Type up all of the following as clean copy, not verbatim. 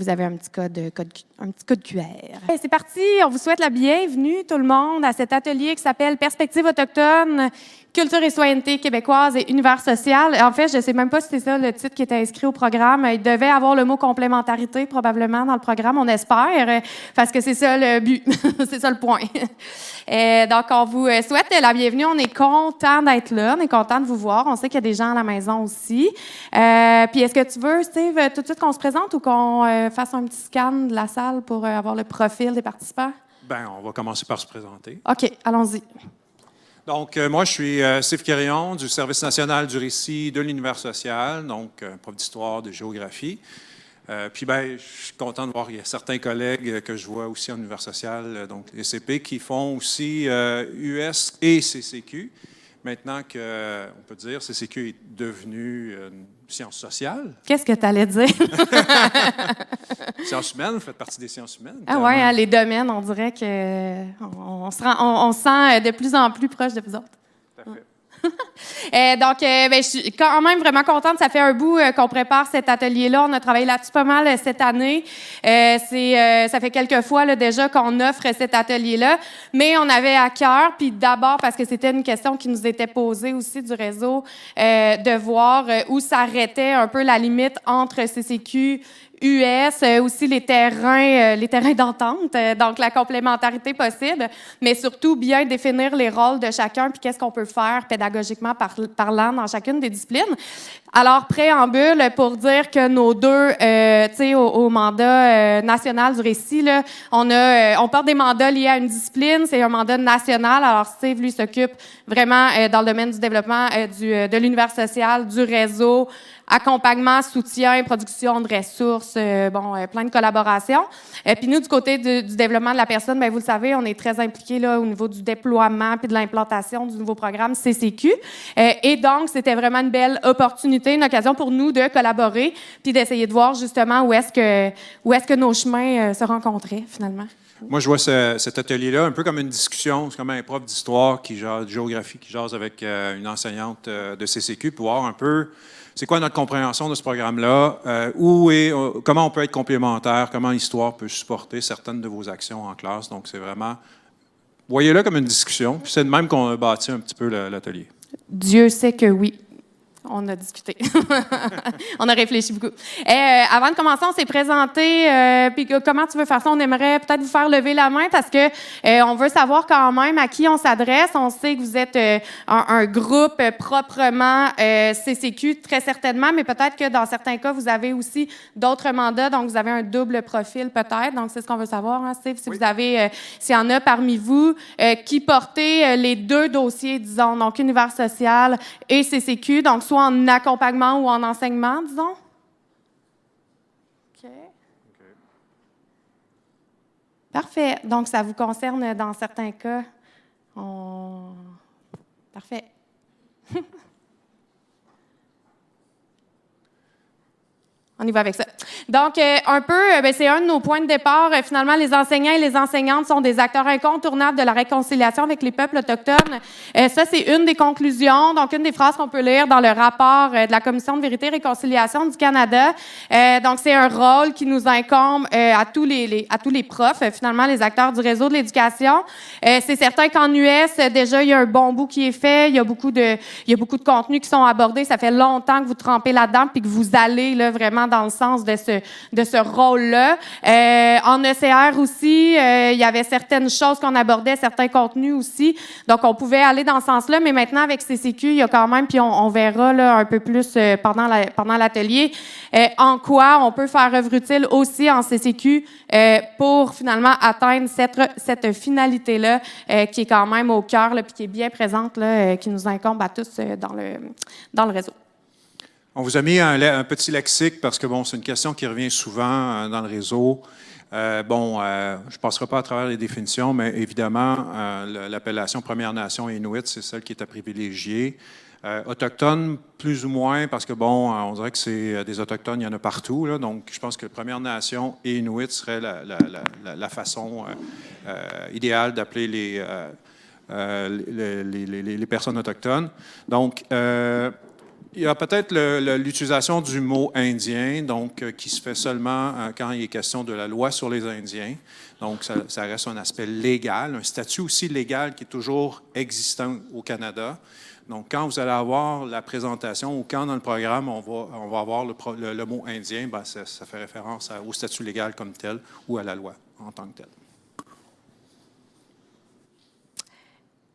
Vous avez un petit code QR. C'est parti, on vous souhaite la bienvenue tout le monde à cet atelier qui s'appelle Perspectives autochtones, culture et citoyenneté québécoise et univers social. En fait, je ne sais même pas si c'est ça le titre qui était inscrit au programme. Il devait avoir le mot complémentarité probablement dans le programme, on espère, parce que c'est ça le but, c'est ça le point. Donc, on vous souhaite la bienvenue. On est content d'être là, on est content de vous voir. On sait qu'il y a des gens à la maison aussi. Puis, est-ce que tu veux, Steve, tout de suite qu'on se présente ou qu'on fasse un petit scan de la salle pour avoir le profil des participants? Bien, on va commencer par se présenter. OK, allons-y. Donc, moi, je suis Steve Quérillon du Service national du récit de l'univers social, donc prof d'histoire, de géographie. Puis, ben, je suis content de voir qu'il y a certains collègues que je vois aussi en univers social, donc les CP, qui font aussi US et CCQ. Maintenant qu'on peut dire CCQ est devenu une science sociale. Qu'est-ce que tu allais dire? Sciences humaines, vous faites partie des sciences humaines. Ah oui, hein, les domaines, on dirait qu'on se sent de plus en plus proche de vous autres. Tout à fait. Donc, je suis quand même vraiment contente. Ça fait un bout qu'on prépare cet atelier-là. On a travaillé là-dessus pas mal cette année. Ça fait quelques fois là, déjà qu'on offre cet atelier-là, mais on avait à cœur, puis d'abord parce que c'était une question qui nous était posée aussi du réseau, de voir où s'arrêtait un peu la limite entre CCQ, US, aussi les terrains d'entente, donc la complémentarité possible, mais surtout bien définir les rôles de chacun puis qu'est-ce qu'on peut faire pédagogiquement parlant dans chacune des disciplines. Alors, préambule pour dire que nos deux, tu sais, au mandat national du récit, là, on porte des mandats liés à une discipline, c'est un mandat national. Alors, Steve, lui, s'occupe vraiment dans le domaine du développement de l'univers social, du réseau, accompagnement, soutien, production de ressources, plein de collaborations. Puis nous, du côté du développement de la personne, bien, vous le savez, on est très impliqués là, au niveau du déploiement puis de l'implantation du nouveau programme CCQ. Et donc, c'était vraiment une belle opportunité, une occasion pour nous de collaborer puis d'essayer de voir justement où est-ce que nos chemins se rencontraient, finalement. Moi, je vois cet atelier-là un peu comme une discussion. C'est comme un prof d'histoire de géographie qui jase avec une enseignante de CCQ pour voir un peu c'est quoi notre compréhension de ce programme-là, comment on peut être complémentaire, comment l'histoire peut supporter certaines de vos actions en classe. Donc, c'est vraiment, voyez-le comme une discussion. Puis c'est de même qu'on a bâti un petit peu l'atelier. Dieu sait que oui. On a discuté. On a réfléchi beaucoup. Avant de commencer, on s'est présenté. Puis comment tu veux faire ça? On aimerait peut-être vous faire lever la main parce que on veut savoir quand même à qui on s'adresse. On sait que vous êtes un groupe proprement CCQ, très certainement, mais peut-être que dans certains cas, vous avez aussi d'autres mandats, donc vous avez un double profil peut-être. Donc, c'est ce qu'on veut savoir, hein, Steve, si oui. Vous avez, s'il y en a parmi vous qui portez les deux dossiers, disons, donc univers social et CCQ, donc soit en accompagnement ou en enseignement, disons? OK. Parfait. Donc, ça vous concerne dans certains cas. Parfait. On y va avec ça. Donc, un peu, c'est un de nos points de départ. Finalement, les enseignants et les enseignantes sont des acteurs incontournables de la réconciliation avec les peuples autochtones. Ça, c'est une des conclusions, donc une des phrases qu'on peut lire dans le rapport de la Commission de vérité et réconciliation du Canada. Donc, c'est un rôle qui nous incombe à tous les profs, finalement, les acteurs du réseau de l'éducation. C'est certain qu'en US, déjà, il y a un bon bout qui est fait. Il y a beaucoup de contenus qui sont abordés. Ça fait longtemps que vous trempez là-dedans puis que vous allez là, vraiment dans le sens de ce rôle-là. En ECR aussi, il y avait certaines choses qu'on abordait, certains contenus aussi. Donc, on pouvait aller dans ce sens-là, mais maintenant, avec CCQ, il y a quand même, puis on verra là, un peu plus pendant l'atelier, en quoi on peut faire œuvre utile aussi en CCQ pour finalement atteindre cette finalité-là qui est quand même au cœur, puis qui est bien présente, là, qui nous incombe à tous dans le réseau. On vous a mis un petit lexique parce que, bon, c'est une question qui revient souvent dans le réseau. Je ne passerai pas à travers les définitions, mais évidemment, l'appellation Première Nation et Inuit, c'est celle qui est à privilégier. Autochtones, plus ou moins, parce que, bon, on dirait que c'est des Autochtones, il y en a partout. Là, donc, je pense que Première Nation et Inuit serait la façon idéale d'appeler les personnes autochtones. Donc, Il y a peut-être l'utilisation du mot indien, donc qui se fait seulement quand il est question de la loi sur les Indiens. Donc, ça reste un aspect légal, un statut aussi légal qui est toujours existant au Canada. Donc, quand vous allez avoir la présentation ou quand dans le programme on va avoir le mot indien, ben, ça fait référence au statut légal comme tel ou à la loi en tant que tel.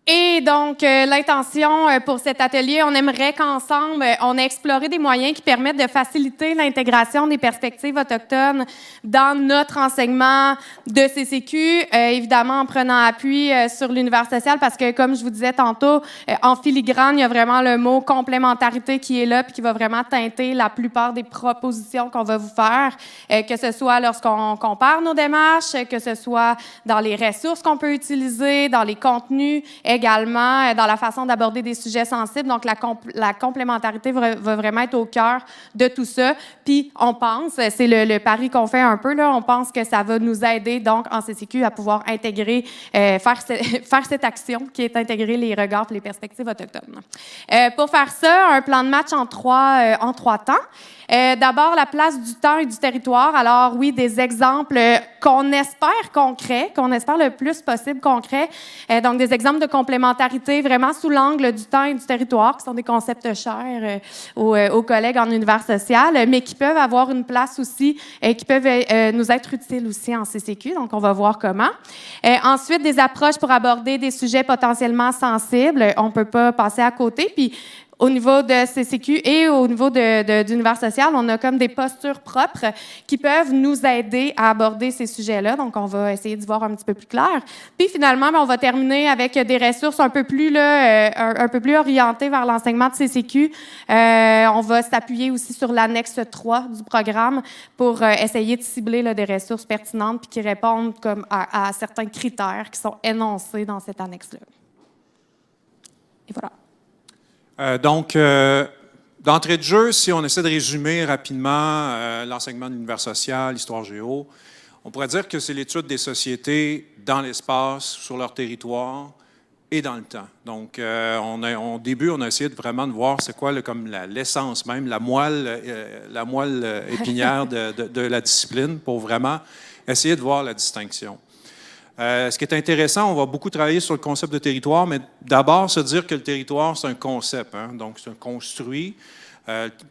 Et donc, l'intention pour cet atelier, on aimerait qu'ensemble, on ait exploré des moyens qui permettent de faciliter l'intégration des perspectives autochtones dans notre enseignement de CCQ, évidemment en prenant appui sur l'univers social, parce que, comme je vous disais tantôt, en filigrane, il y a vraiment le mot complémentarité qui est là, puis qui va vraiment teinter la plupart des propositions qu'on va vous faire, que ce soit lorsqu'on compare nos démarches, que ce soit dans les ressources qu'on peut utiliser, dans les contenus, également dans la façon d'aborder des sujets sensibles. Donc, la complémentarité va vraiment être au cœur de tout ça. Puis, on pense, c'est le pari qu'on fait un peu, là, on pense que ça va nous aider, donc, en CCQ, à pouvoir intégrer, faire cette action qui est intégrer les regards et les perspectives autochtones. Pour faire ça, un plan de match en trois temps. D'abord, la place du temps et du territoire. Alors, oui, des exemples qu'on espère concrets, qu'on espère le plus possible concrets. Donc, des exemples de complémentarité vraiment sous l'angle du temps et du territoire, qui sont des concepts chers aux collègues en univers social, mais qui peuvent avoir une place aussi et qui peuvent nous être utiles aussi en CCQ. Donc, on va voir comment. Ensuite, des approches pour aborder des sujets potentiellement sensibles. On ne peut pas passer à côté. Puis, au niveau de CCQ et au niveau d'univers social, on a comme des postures propres qui peuvent nous aider à aborder ces sujets-là. Donc, on va essayer d'y voir un petit peu plus clair. Puis, finalement, on va terminer avec des ressources un peu plus orientées vers l'enseignement de CCQ. On va s'appuyer aussi sur l'annexe 3 du programme pour essayer de cibler là, des ressources pertinentes puis qui répondent comme à certains critères qui sont énoncés dans cette annexe-là. Et voilà. Donc, d'entrée de jeu, si on essaie de résumer rapidement l'enseignement de l'univers social, l'histoire géo, on pourrait dire que c'est l'étude des sociétés dans l'espace, sur leur territoire et dans le temps. Donc, au début, on a essayé vraiment de voir c'est quoi comme l'essence même, la moelle épinière de la discipline pour vraiment essayer de voir la distinction. Ce qui est intéressant, on va beaucoup travailler sur le concept de territoire, mais d'abord se dire que le territoire, c'est un concept, hein, donc c'est un construit,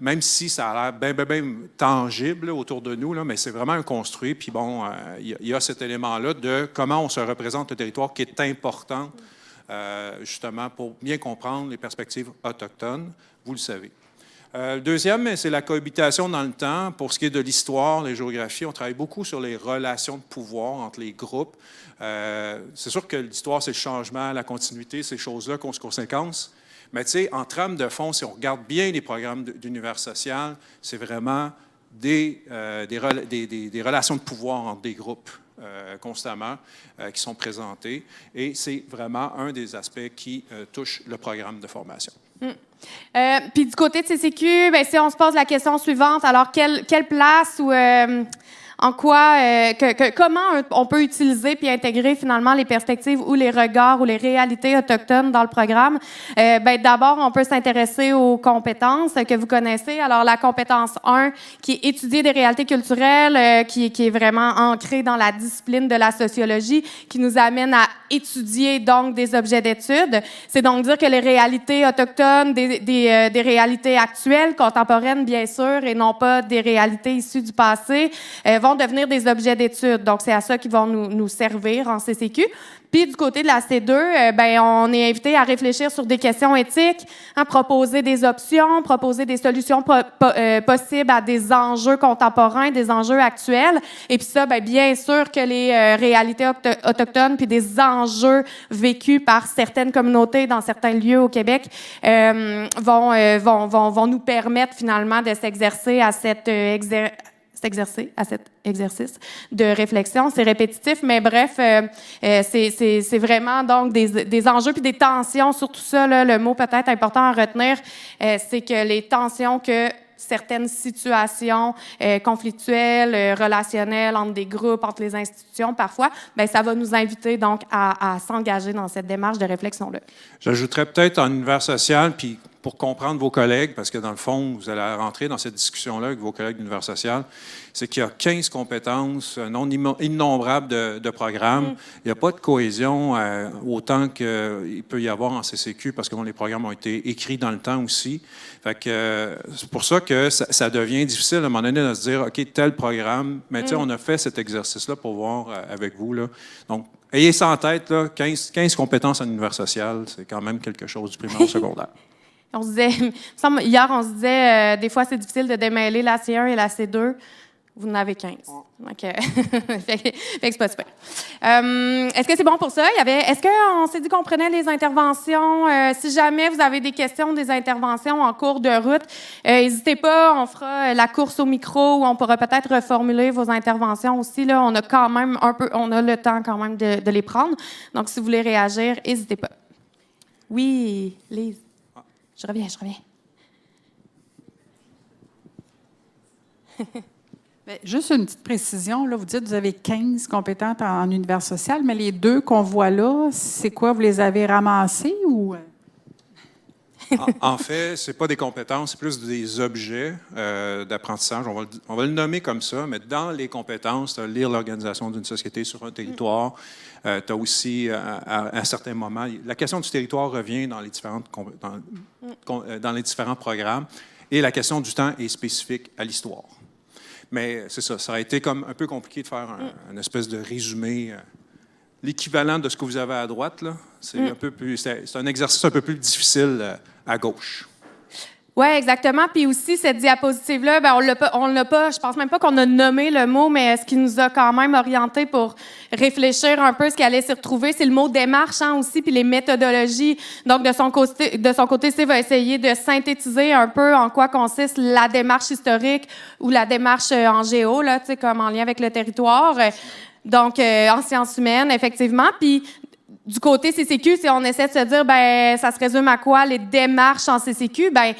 même si ça a l'air bien tangible là, autour de nous, là, mais c'est vraiment un construit. Puis bon, il y a cet élément-là de comment on se représente le territoire qui est important, justement, pour bien comprendre les perspectives autochtones, vous le savez. Le deuxième, c'est la cohabitation dans le temps. Pour ce qui est de l'histoire, les géographies, on travaille beaucoup sur les relations de pouvoir entre les groupes. C'est sûr que l'histoire, c'est le changement, la continuité, ces choses-là, conséquences. Mais tu sais, en trame de fond, si on regarde bien les programmes d'univers social, c'est vraiment des relations de pouvoir entre des groupes constamment qui sont présentés. Et c'est vraiment un des aspects qui touche le programme de formation. Puis du côté de CCQ, bien, si on se pose la question suivante, alors quelle place ou en quoi, comment on peut utiliser puis intégrer finalement les perspectives ou les regards ou les réalités autochtones dans le programme? Ben, d'abord, on peut s'intéresser aux compétences que vous connaissez. Alors, la compétence 1, qui est étudier des réalités culturelles, qui est vraiment ancrée dans la discipline de la sociologie, qui nous amène à étudier donc des objets d'étude. C'est donc dire que les réalités autochtones, des réalités actuelles, contemporaines bien sûr, et non pas des réalités issues du passé, vont devenir des objets d'étude. Donc, c'est à ça qu'ils vont nous servir en CCQ. Puis, du côté de la C2, ben, on est invité à réfléchir sur des questions éthiques, à proposer des options, proposer des solutions possibles à des enjeux contemporains, des enjeux actuels. Et puis ça, ben, bien sûr que les réalités autochtones puis des enjeux vécus par certaines communautés dans certains lieux au Québec vont nous permettre finalement de s'exercer à cet exercice de réflexion. C'est répétitif, mais bref, c'est vraiment donc des enjeux puis des tensions sur tout ça. Là, le mot peut-être important à retenir, c'est que les tensions que certaines situations conflictuelles, relationnelles entre des groupes, entre les institutions parfois, bien, ça va nous inviter donc à s'engager dans cette démarche de réflexion-là. J'ajouterais peut-être en univers social, puis pour comprendre vos collègues, parce que dans le fond, vous allez rentrer dans cette discussion-là avec vos collègues d'univers social, c'est qu'il y a 15 compétences, un nombre innombrable de programmes. Il n'y a pas de cohésion autant qu'il peut y avoir en CCQ, parce que bon, les programmes ont été écrits dans le temps aussi. Fait que, c'est pour ça que ça devient difficile à un moment donné de se dire, OK, tel programme, mais tu sais, on a fait cet exercice-là pour voir avec vous. Là. Donc, ayez ça en tête, là, 15 compétences en univers social, c'est quand même quelque chose du primaire au secondaire. On se disait, hier, on se disait, des fois, c'est difficile de démêler la C1 et la C2. Vous en avez 15. Donc, fait que c'est pas super. Est-ce que c'est bon pour ça? Est-ce qu'on s'est dit qu'on prenait les interventions? Si jamais vous avez des questions, des interventions en cours de route, n'hésitez pas, on fera la course au micro ou on pourra peut-être reformuler vos interventions aussi. Là, on a quand même on a le temps quand même de les prendre. Donc, si vous voulez réagir, n'hésitez pas. Oui, Lise. Je reviens. Bien, juste une petite précision. Là, vous dites que vous avez 15 compétentes en univers social, mais les 2 qu'on voit là, c'est quoi? Vous les avez ramassées ou? En fait, ce n'est pas des compétences, c'est plus des objets d'apprentissage. On va le nommer comme ça, mais dans les compétences, tu as lire l'organisation d'une société sur un territoire. Tu as aussi, à un certain moment, la question du territoire revient dans les différents programmes, et la question du temps est spécifique à l'histoire. Mais c'est ça, ça a été comme un peu compliqué de faire une espèce de résumé. L'équivalent de ce que vous avez à droite, là, c'est un exercice un peu plus difficile à gauche. Oui, exactement. Puis aussi, cette diapositive-là, ben, on l'a pas, je pense même pas qu'on a nommé le mot, mais ce qui nous a quand même orienté pour réfléchir un peu ce qui allait s'y retrouver, c'est le mot démarche aussi, puis les méthodologies. Donc, de son côté, Steve va essayer de synthétiser un peu en quoi consiste la démarche historique ou la démarche en géo, là, tu sais, comme en lien avec le territoire. Donc, en sciences humaines, effectivement. Puis, du côté CCQ, si on essaie de se dire, ben, ça se résume à quoi les démarches en CCQ? Ben,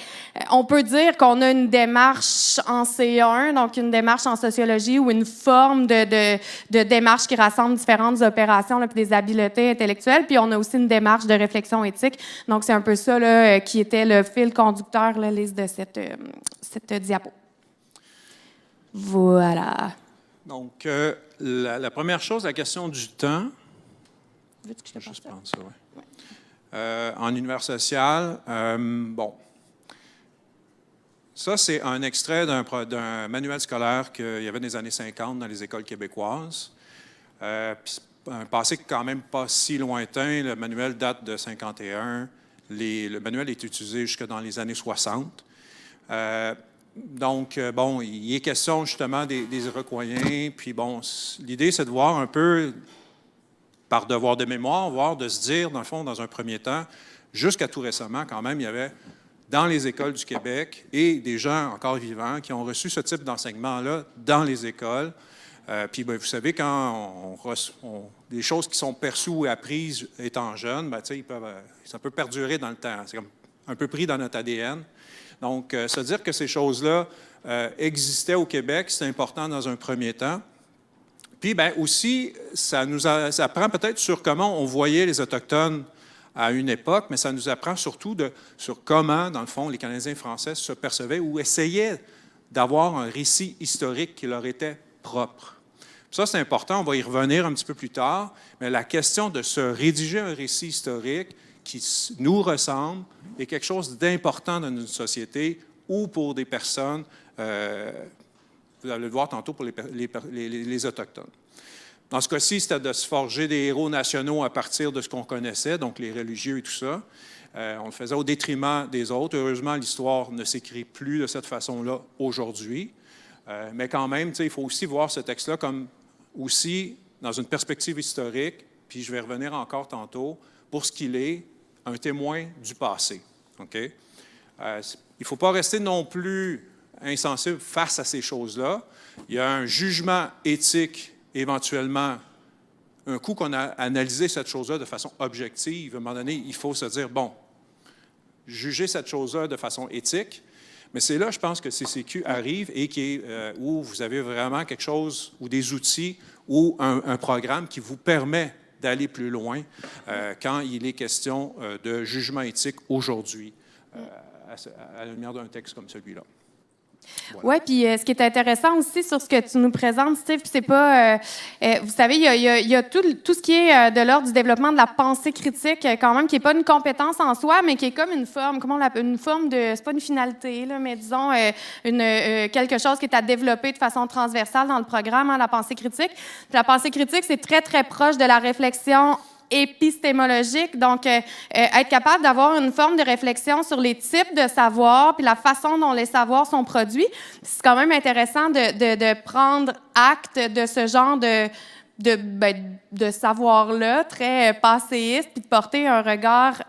on peut dire qu'on a une démarche en C1, donc une démarche en sociologie ou une forme de démarche qui rassemble différentes opérations là, puis des habiletés intellectuelles. Puis on a aussi une démarche de réflexion éthique. Donc c'est un peu ça là, qui était le fil conducteur, là, Lise, de cette diapo. Voilà. Donc, la première chose, la question du temps. Veux-tu que je te passe Juste ça? prendre ça, oui. En univers social, bon. Ça, c'est un extrait d'un manuel scolaire qu'il y avait dans les années 50 dans les écoles québécoises. Un passé quand même pas si lointain. Le manuel date de 51. Le manuel est utilisé jusque dans les années 60. Donc, bon, il est question justement des Iroquoiens. Puis, bon, l'idée, c'est de voir un peu, par devoir de mémoire, voire de se dire, dans le fond, dans un premier temps, jusqu'à tout récemment, quand même, il y avait dans les écoles du Québec et des gens encore vivants qui ont reçu ce type d'enseignement-là dans les écoles. Puis, bien, vous savez, quand des choses qui sont perçues ou apprises étant jeunes, bien, ça peut perdurer dans le temps. C'est comme un peu pris dans notre ADN. Donc, se dire que ces choses-là existaient au Québec, c'est important dans un premier temps. Puis, bien, aussi, ça apprend peut-être sur comment on voyait les Autochtones à une époque, mais ça nous apprend surtout sur comment, dans le fond, les Canadiens français se percevaient ou essayaient d'avoir un récit historique qui leur était propre. Ça, c'est important, on va y revenir un petit peu plus tard, mais la question de se rédiger un récit historique qui nous ressemble est quelque chose d'important dans une société ou pour des personnes, vous allez le voir tantôt, pour les Autochtones. Dans ce cas-ci, c'était de se forger des héros nationaux à partir de ce qu'on connaissait, donc les religieux et tout ça. On le faisait au détriment des autres. Heureusement, l'histoire ne s'écrit plus de cette façon-là aujourd'hui. Mais quand même, il faut aussi voir ce texte-là comme aussi dans une perspective historique, puis je vais revenir encore tantôt, pour ce qu'il est, un témoin du passé. Okay? Il ne faut pas rester non plus insensible face à ces choses-là. Il y a un jugement éthique, éventuellement, un coup qu'on a analysé cette chose-là de façon objective, à un moment donné, il faut se dire, bon, juger cette chose-là de façon éthique, mais c'est là, je pense, que CCQ arrive et où vous avez vraiment quelque chose, ou des outils, ou un programme qui vous permet d'aller plus loin quand il est question de jugement éthique aujourd'hui à la lumière d'un texte comme celui-là. Voilà. Oui, puis ce qui est intéressant aussi sur ce que tu nous présentes, Steve, c'est pas... vous savez, il y a tout ce qui est de l'ordre du développement de la pensée critique, quand même, qui n'est pas une compétence en soi, mais qui est comme une forme, comment on l'appelle, une forme de... C'est pas une finalité, là, mais disons, quelque chose qui est à développer de façon transversale dans le programme, hein, la pensée critique. Puis la pensée critique, c'est très, très proche de la réflexion épistémologique, donc être capable d'avoir une forme de réflexion sur les types de savoirs puis la façon dont les savoirs sont produits. C'est quand même intéressant de prendre acte de ce genre de savoir-là, très passéiste, puis de porter un regard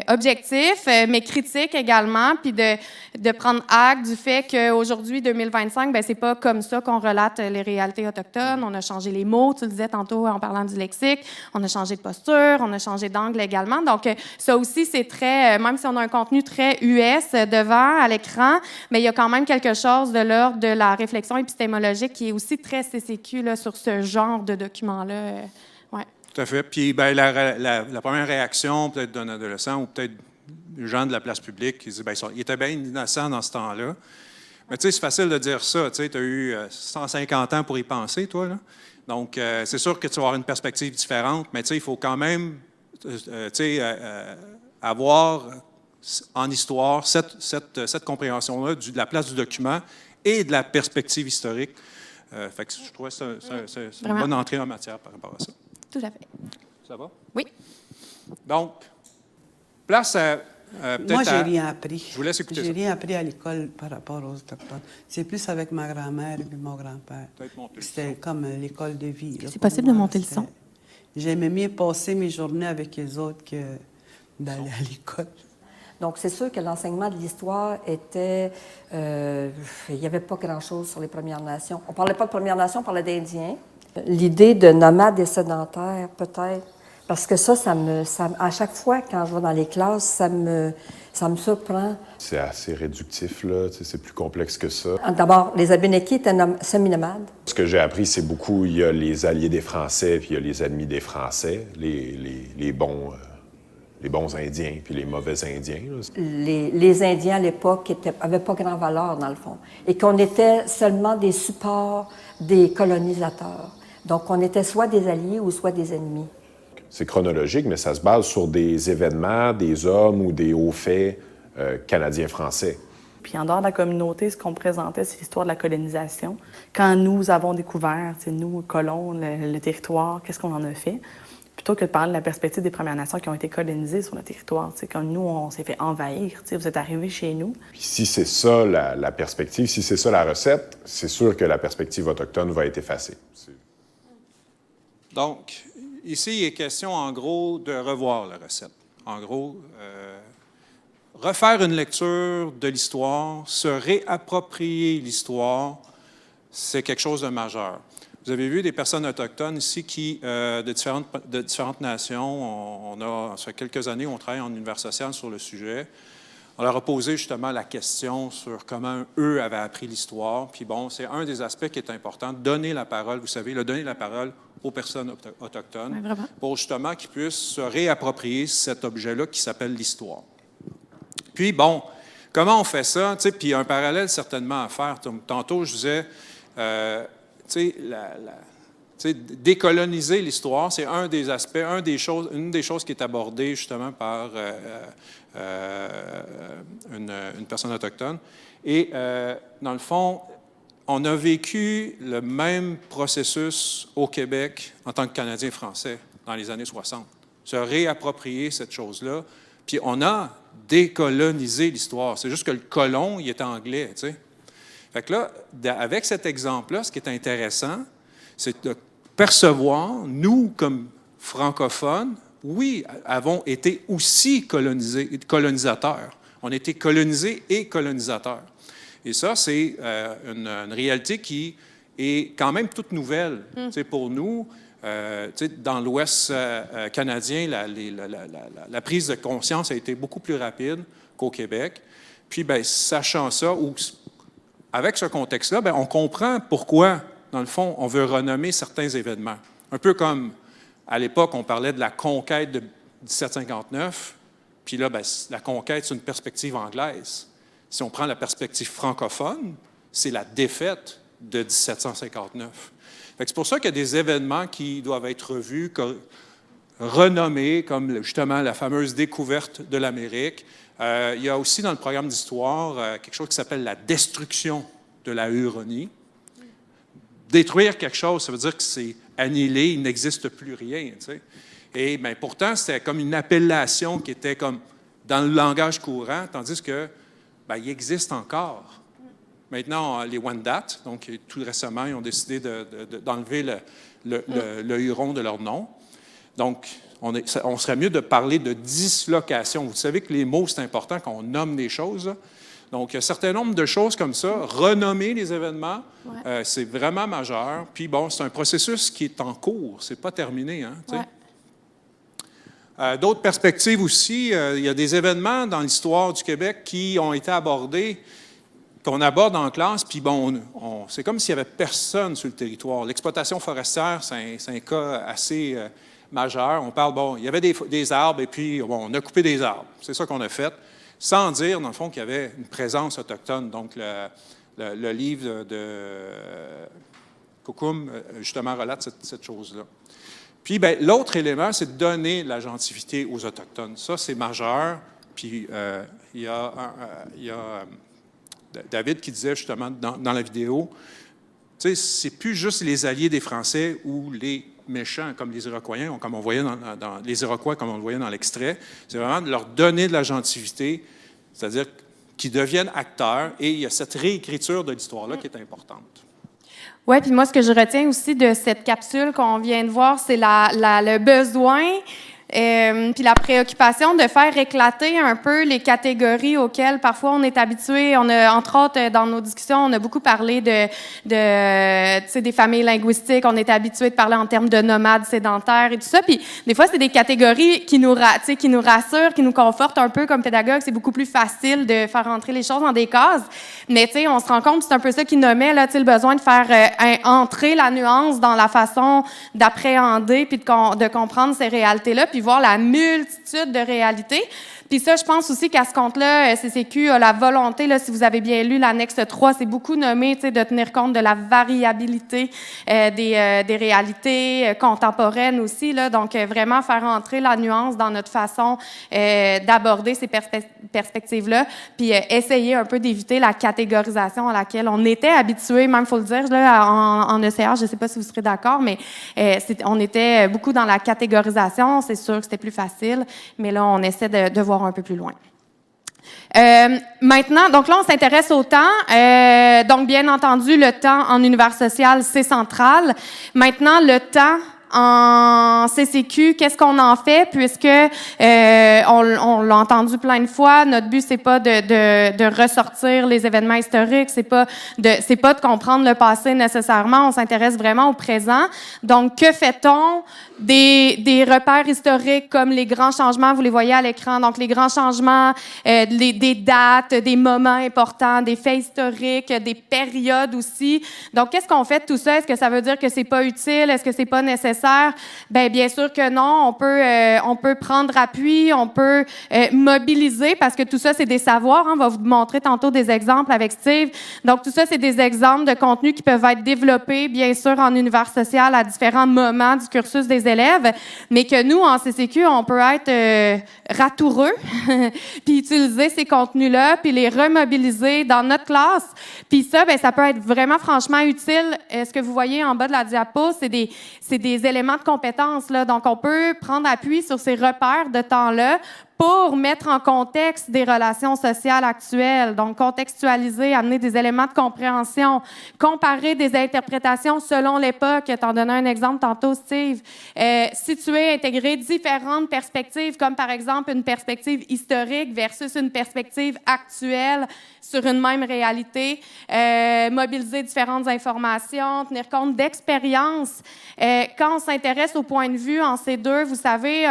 objectif, mais critique également, puis de prendre acte du fait qu'aujourd'hui, 2025, bien, c'est pas comme ça qu'on relate les réalités autochtones. On a changé les mots, tu le disais tantôt en parlant du lexique, on a changé de posture, on a changé d'angle également. Donc, ça aussi, c'est très, même si on a un contenu très US devant, à l'écran, mais il y a quand même quelque chose de l'ordre de la réflexion épistémologique qui est aussi très CCQ là, sur ce genre de document-là. Ouais. Tout à fait. Puis ben, la première réaction, peut-être d'un adolescent ou peut-être des gens de la place publique, qui disent ben, il était bien innocent dans ce temps-là. Mais tu sais, c'est facile de dire ça. Tu sais, tu as eu 150 ans pour y penser, toi. Là. Donc, c'est sûr que tu vas avoir une perspective différente, mais tu sais, il faut quand même avoir en histoire cette compréhension-là de la place du document et de la perspective historique. Fait que je trouvais que c'est une bonne entrée en matière par rapport à ça. Tout à fait. Ça va? Oui. Donc, place à... peut-être moi, j'ai rien appris. Je vous laisse écouter ça. J'ai rien appris à l'école par rapport aux Autochtones. C'est plus avec ma grand-mère et mon grand-père. C'était comme l'école de vie. C'est possible de monter le son? J'aimais mieux passer mes journées avec les autres que d'aller à l'école. Donc, c'est sûr que l'enseignement de l'histoire était... il n'y avait pas grand-chose sur les Premières Nations. On ne parlait pas de Premières Nations, on parlait d'Indiens. L'idée de nomades et sédentaires, peut-être, parce que ça à chaque fois, quand je vais dans les classes, ça me surprend. C'est assez réductif, là. C'est plus complexe que ça. D'abord, les Abénaquis étaient semi-nomades. Ce que j'ai appris, c'est beaucoup, il y a les alliés des Français, puis il y a les ennemis des Français, les bons Indiens, puis les mauvais Indiens. Les Indiens, à l'époque, n'avaient pas grand valeur, dans le fond, et qu'on était seulement des supports des colonisateurs. Donc, on était soit des alliés ou soit des ennemis. C'est chronologique, mais ça se base sur des événements, des hommes ou des hauts faits canadiens-français. Puis en dehors de la communauté, ce qu'on présentait, c'est l'histoire de la colonisation. Quand nous avons découvert, nous, colons, le territoire, qu'est-ce qu'on en a fait? Plutôt que de parler de la perspective des Premières Nations qui ont été colonisées sur le territoire. Quand nous, on s'est fait envahir, vous êtes arrivés chez nous. Puis si c'est ça la perspective, si c'est ça la recette, c'est sûr que la perspective autochtone va être effacée. Donc, ici, il est question, en gros, de revoir la recette. En gros, refaire une lecture de l'histoire, se réapproprier l'histoire, c'est quelque chose de majeur. Vous avez vu des personnes autochtones ici qui, de différentes nations, ça fait quelques années, on travaille en univers social sur le sujet. On leur a posé justement la question sur comment eux avaient appris l'histoire. Puis bon, c'est un des aspects qui est important, donner la parole, vous savez, donner la parole aux personnes autochtones pour justement qu'ils puissent se réapproprier cet objet-là qui s'appelle l'histoire. Puis bon, comment on fait ça? Tu sais, puis un parallèle certainement à faire. Tantôt, je disais, décoloniser l'histoire, c'est un des aspects, une des choses qui est abordée justement par une personne autochtone. Et dans le fond, on a vécu le même processus au Québec en tant que Canadiens français dans les années 60. Se réapproprier cette chose-là. Puis on a décolonisé l'histoire. C'est juste que le colon, il est anglais, tu sais. Fait que là, avec cet exemple-là, ce qui est intéressant, c'est de percevoir, nous, comme francophones, oui, avons été aussi colonisateurs. On a été colonisés et colonisateurs. Et ça, c'est une réalité qui est quand même toute nouvelle pour nous. Dans l'Ouest canadien, la prise de conscience a été beaucoup plus rapide qu'au Québec. Puis, bien, sachant ça, avec ce contexte-là, bien, on comprend pourquoi, dans le fond, on veut renommer certains événements. Un peu comme, à l'époque, on parlait de la conquête de 1759. Puis là, ben, la conquête, c'est une perspective anglaise. Si on prend la perspective francophone, c'est la défaite de 1759. Fait que c'est pour ça qu'il y a des événements qui doivent être revus, renommés, comme justement la fameuse découverte de l'Amérique. Il y a aussi dans le programme d'histoire quelque chose qui s'appelle la destruction de la Huronie. Détruire quelque chose, ça veut dire que c'est annihilé, il n'existe plus rien. Tu sais. Et bien, pourtant, c'était comme une appellation qui était comme dans le langage courant, tandis que bien, il existe encore. Maintenant, les Wendat, donc tout récemment, ils ont décidé d'enlever le Huron de leur nom. Donc, on serait mieux de parler de dislocation. Vous savez que les mots, c'est important quand on nomme des choses. Là. Donc, il y a un certain nombre de choses comme ça. Renommer les événements, c'est vraiment majeur. Puis, bon, c'est un processus qui est en cours. C'est pas terminé, hein, tu sais. D'autres perspectives aussi, il y a des événements dans l'histoire du Québec qui ont été abordés, qu'on aborde en classe, puis bon, c'est comme s'il n'y avait personne sur le territoire. L'exploitation forestière, c'est un cas assez majeur. On parle, bon, il y avait des arbres, et puis bon, on a coupé des arbres. C'est ça qu'on a fait, sans dire, dans le fond, qu'il y avait une présence autochtone. Donc, le livre de Coucoum, justement, relate cette chose-là. Puis, bien, l'autre élément, c'est de donner de l'agentivité aux Autochtones. Ça, c'est majeur. Puis, il y a David qui disait justement dans la vidéo, tu sais, c'est plus juste les alliés des Français ou les méchants comme les Iroquois, comme on voyait les Iroquois, comme on le voyait dans l'extrait. C'est vraiment de leur donner de l'agentivité, c'est-à-dire qu'ils deviennent acteurs. Et il y a cette réécriture de l'histoire-là qui est importante. Oui, puis moi, ce que je retiens aussi de cette capsule qu'on vient de voir, c'est le besoin puis la préoccupation de faire éclater un peu les catégories auxquelles parfois on est habitué. On a, entre autres, dans nos discussions, on a beaucoup parlé tu sais, des familles linguistiques. On est habitué de parler en termes de nomades sédentaires et tout ça. Puis des fois, c'est des catégories qui nous rassurent, qui nous confortent un peu comme pédagogue. C'est beaucoup plus facile de faire entrer les choses dans des cases. Mais tu sais, on se rend compte, c'est un peu ça qui nommait là, tu sais, le besoin de faire entrer la nuance dans la façon d'appréhender puis de comprendre ces réalités-là, puis voir la multitude de réalités. Puis ça, je pense aussi qu'à ce compte-là, CCQ a la volonté, là, si vous avez bien lu l'annexe 3, c'est beaucoup nommé, tu sais, de tenir compte de la variabilité des réalités contemporaines aussi, là. Donc, vraiment faire entrer la nuance dans notre façon d'aborder ces perspectives-là, puis essayer un peu d'éviter la catégorisation à laquelle on était habitué, même, il faut le dire, là, en ECH, je ne sais pas si vous serez d'accord, mais on était beaucoup dans la catégorisation. C'est sûr que c'était plus facile, mais là, on essaie de voir un peu plus loin. Maintenant, donc là, on s'intéresse au temps. Donc, bien entendu, le temps en univers social, c'est central. Maintenant, le temps en CCQ, qu'est-ce qu'on en fait? Puisque on l'a entendu plein de fois, notre but c'est pas de ressortir les événements historiques, c'est pas de comprendre le passé nécessairement. On s'intéresse vraiment au présent. Donc, que fait-on? Des repères historiques comme les grands changements, vous les voyez à l'écran. Donc, les grands changements, des dates, des moments importants, des faits historiques, des périodes aussi. Donc, qu'est-ce qu'on fait de tout ça? Est-ce que ça veut dire que c'est pas utile? Est-ce que c'est pas nécessaire? Bien sûr que non. On peut prendre appui, on peut mobiliser parce que tout ça, c'est des savoirs. On va vous montrer tantôt des exemples avec Steve. Donc, tout ça, c'est des exemples de contenus qui peuvent être développés, bien sûr, en univers social à différents moments du cursus des élèves, mais que nous, en CCQ, on peut être ratoureux puis utiliser ces contenus-là puis les remobiliser dans notre classe. Puis ça, ça peut être vraiment franchement utile. Ce que vous voyez en bas de la diapo, c'est des éléments de compétences, là. Donc, on peut prendre appui sur ces repères de temps-là pour mettre en contexte des relations sociales actuelles. Donc, contextualiser, amener des éléments de compréhension, comparer des interprétations selon l'époque. T'en donnais un exemple tantôt, Steve. Situer, intégrer différentes perspectives, comme par exemple une perspective historique versus une perspective actuelle sur une même réalité. Mobiliser différentes informations, tenir compte d'expériences. Quand on s'intéresse au point de vue en C2, vous savez,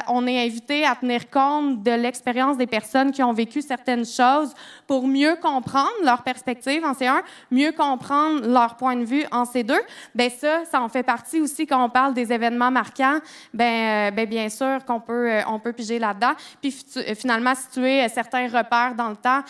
on est invité à tenir compte compte de l'expérience des personnes qui ont vécu certaines choses pour mieux comprendre leur perspective en C1, mieux comprendre leur point de vue en C2. Bien ça en fait partie aussi quand on parle des événements marquants. Bien sûr qu'on peut, on peut piger là-dedans. Puis finalement, situer certains repères dans le temps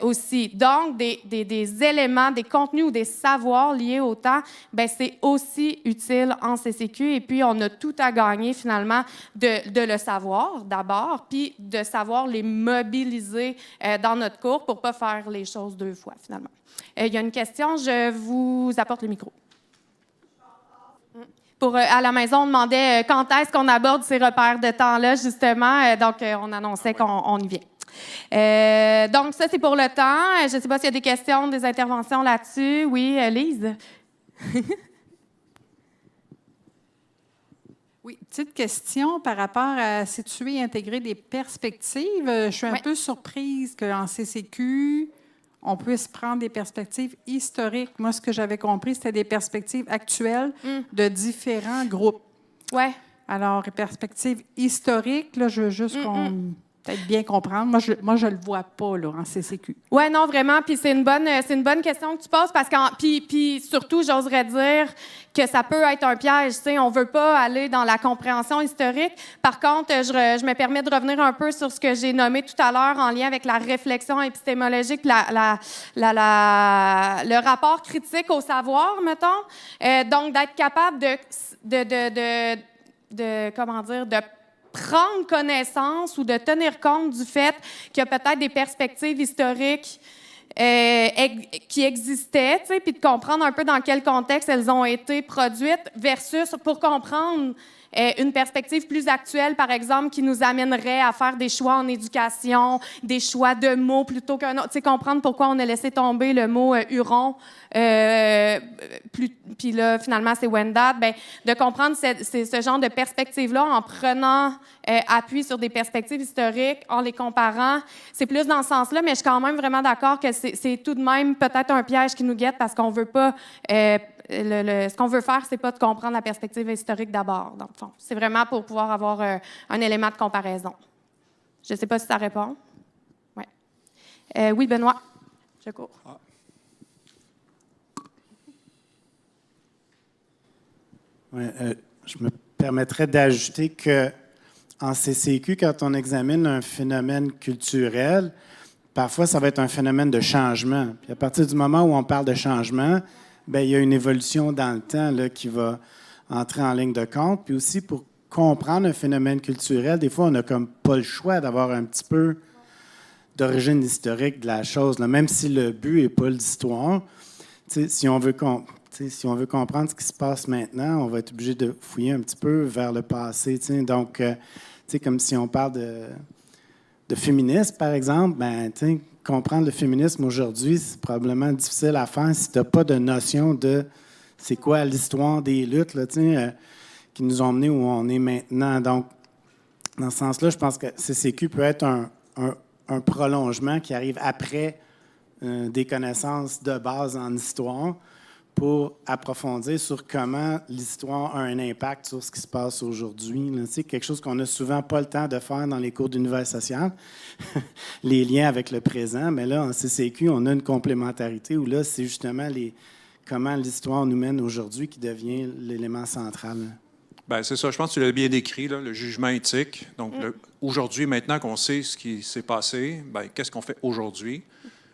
aussi. Donc, des éléments, des contenus ou des savoirs liés au temps, bien, c'est aussi utile en CCQ. Et puis, on a tout à gagner finalement de le savoir d'abord, puis de savoir les mobiliser dans notre cours pour ne pas faire les choses deux fois finalement. Il y a une question, je vous apporte le micro. Pour, à la maison, on demandait quand est-ce qu'on aborde ces repères de temps-là, justement. Donc, on annonçait qu'on y vient. Donc, ça, c'est pour le temps. Je ne sais pas s'il y a des questions, des interventions là-dessus. Oui, Lise? Oui, petite question par rapport à situer et intégrer des perspectives. Je suis un peu surprise qu'en CCQ, on puisse prendre des perspectives historiques. Moi, ce que j'avais compris, c'était des perspectives actuelles de différents groupes. Oui. Alors, les perspectives historiques, là, je veux juste peut-être bien comprendre. Moi, je le vois pas là, en CCQ. Oui, non, vraiment. Puis c'est une bonne question que tu poses parce que puis surtout, j'oserais dire que ça peut être un piège. Tu sais, on veut pas aller dans la compréhension historique. Par contre, je me permets de revenir un peu sur ce que j'ai nommé tout à l'heure en lien avec la réflexion épistémologique, le rapport critique au savoir, mettons. Donc, d'être capable de prendre connaissance ou de tenir compte du fait qu'il y a peut-être des perspectives historiques qui existaient, tu sais, puis de comprendre un peu dans quel contexte elles ont été produites versus pour comprendre une perspective plus actuelle, par exemple, qui nous amènerait à faire des choix en éducation, des choix de mots plutôt qu'un autre. Tu sais, comprendre pourquoi on a laissé tomber le mot Huron, puis là, finalement, c'est Wendat. Bien, de comprendre ce genre de perspective-là en prenant appui sur des perspectives historiques, en les comparant. C'est plus dans ce sens-là, mais je suis quand même vraiment d'accord que c'est tout de même peut-être un piège qui nous guette parce qu'on veut pas... ce qu'on veut faire, c'est pas de comprendre la perspective historique d'abord, dans le fond. C'est vraiment pour pouvoir avoir un élément de comparaison. Je ne sais pas si ça répond. Ouais. Oui, Benoît, je cours. Ouais, je me permettrais d'ajouter que en CCQ, quand on examine un phénomène culturel, parfois ça va être un phénomène de changement. Puis à partir du moment où on parle de changement, bien, il y a une évolution dans le temps là, qui va entrer en ligne de compte. Puis aussi, pour comprendre un phénomène culturel, des fois, on n'a comme pas le choix d'avoir un petit peu d'origine historique de la chose, là, même si le but n'est pas l'histoire. Si on veut comprendre ce qui se passe maintenant, on va être obligé de fouiller un petit peu vers le passé. Donc, comme si on parle de féminisme, par exemple, ben, comprendre le féminisme aujourd'hui, c'est probablement difficile à faire si tu n'as pas de notion de c'est quoi l'histoire des luttes là, qui nous ont menés où on est maintenant. Donc, dans ce sens-là, je pense que CCQ peut être un prolongement qui arrive après des connaissances de base en histoire pour approfondir sur comment l'histoire a un impact sur ce qui se passe aujourd'hui. C'est quelque chose qu'on n'a souvent pas le temps de faire dans les cours d'univers social, les liens avec le présent. Mais là, en CCQ, on a une complémentarité où là, c'est justement comment l'histoire nous mène aujourd'hui qui devient l'élément central. Bien, c'est ça. Je pense que tu l'as bien décrit, là, le jugement éthique. Donc, aujourd'hui, maintenant qu'on sait ce qui s'est passé, bien, qu'est-ce qu'on fait aujourd'hui?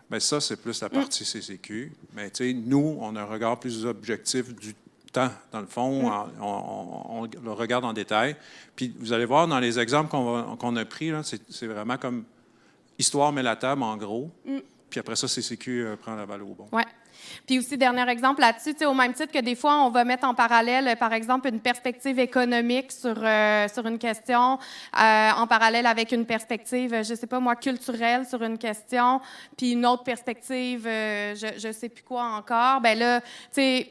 Bien, ça, c'est plus la partie CCQ. Mais, tu sais, nous, on a un regard plus objectif du temps, dans le fond. On le regarde en détail. Puis, vous allez voir, dans les exemples qu'on a pris, là, c'est vraiment comme histoire met la table, en gros. Puis après ça, CCQ prend la balle au bon. Oui. Puis aussi, dernier exemple là-dessus, au même titre que des fois, on va mettre en parallèle, par exemple, une perspective économique sur une question, en parallèle avec une perspective, je ne sais pas moi, culturelle sur une question, puis une autre perspective, je ne sais plus quoi encore. Bien là, tu sais,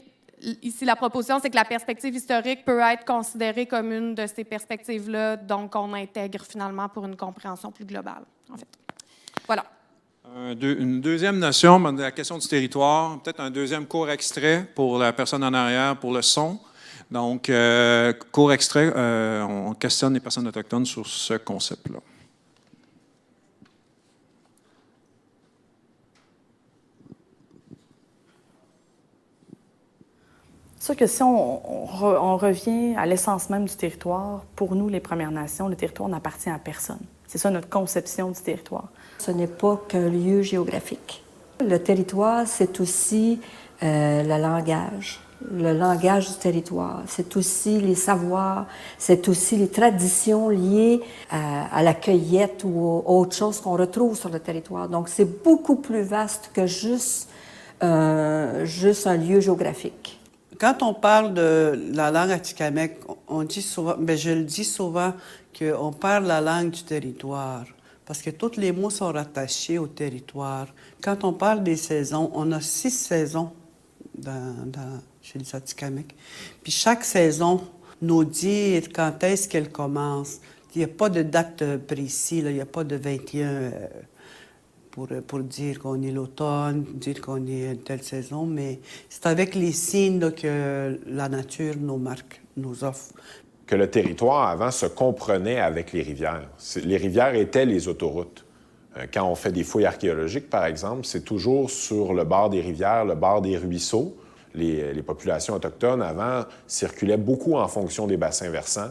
ici, la proposition, c'est que la perspective historique peut être considérée comme une de ces perspectives-là, donc on intègre finalement pour une compréhension plus globale, en fait. Voilà. Une deuxième notion, la question du territoire, peut-être un deuxième court extrait pour la personne en arrière, pour le son. Donc, court extrait, on questionne les personnes autochtones sur ce concept-là. C'est sûr que si on revient à l'essence même du territoire, pour nous, les Premières Nations, le territoire n'appartient à personne. C'est ça notre conception du territoire. Ce n'est pas qu'un lieu géographique. Le territoire, c'est aussi le langage du territoire. C'est aussi les savoirs, c'est aussi les traditions liées à la cueillette ou autre chose qu'on retrouve sur le territoire. Donc, c'est beaucoup plus vaste que juste un lieu géographique. Quand on parle de la langue atikamekw, on dit souvent, bien, je le dis souvent, qu'on parle la langue du territoire, parce que tous les mots sont rattachés au territoire. Quand on parle des saisons, on a 6 saisons chez les Atikamekw. Puis chaque saison nous dit quand est-ce qu'elle commence. Il n'y a pas de date précise, il n'y a pas de 21 pour dire qu'on est l'automne, dire qu'on est une telle saison, mais c'est avec les signes là, que la nature nous marque, nous offre. Que le territoire, avant, se comprenait avec les rivières. Les rivières étaient les autoroutes. Quand on fait des fouilles archéologiques, par exemple, c'est toujours sur le bord des rivières, le bord des ruisseaux. Les populations autochtones, avant, circulaient beaucoup en fonction des bassins versants.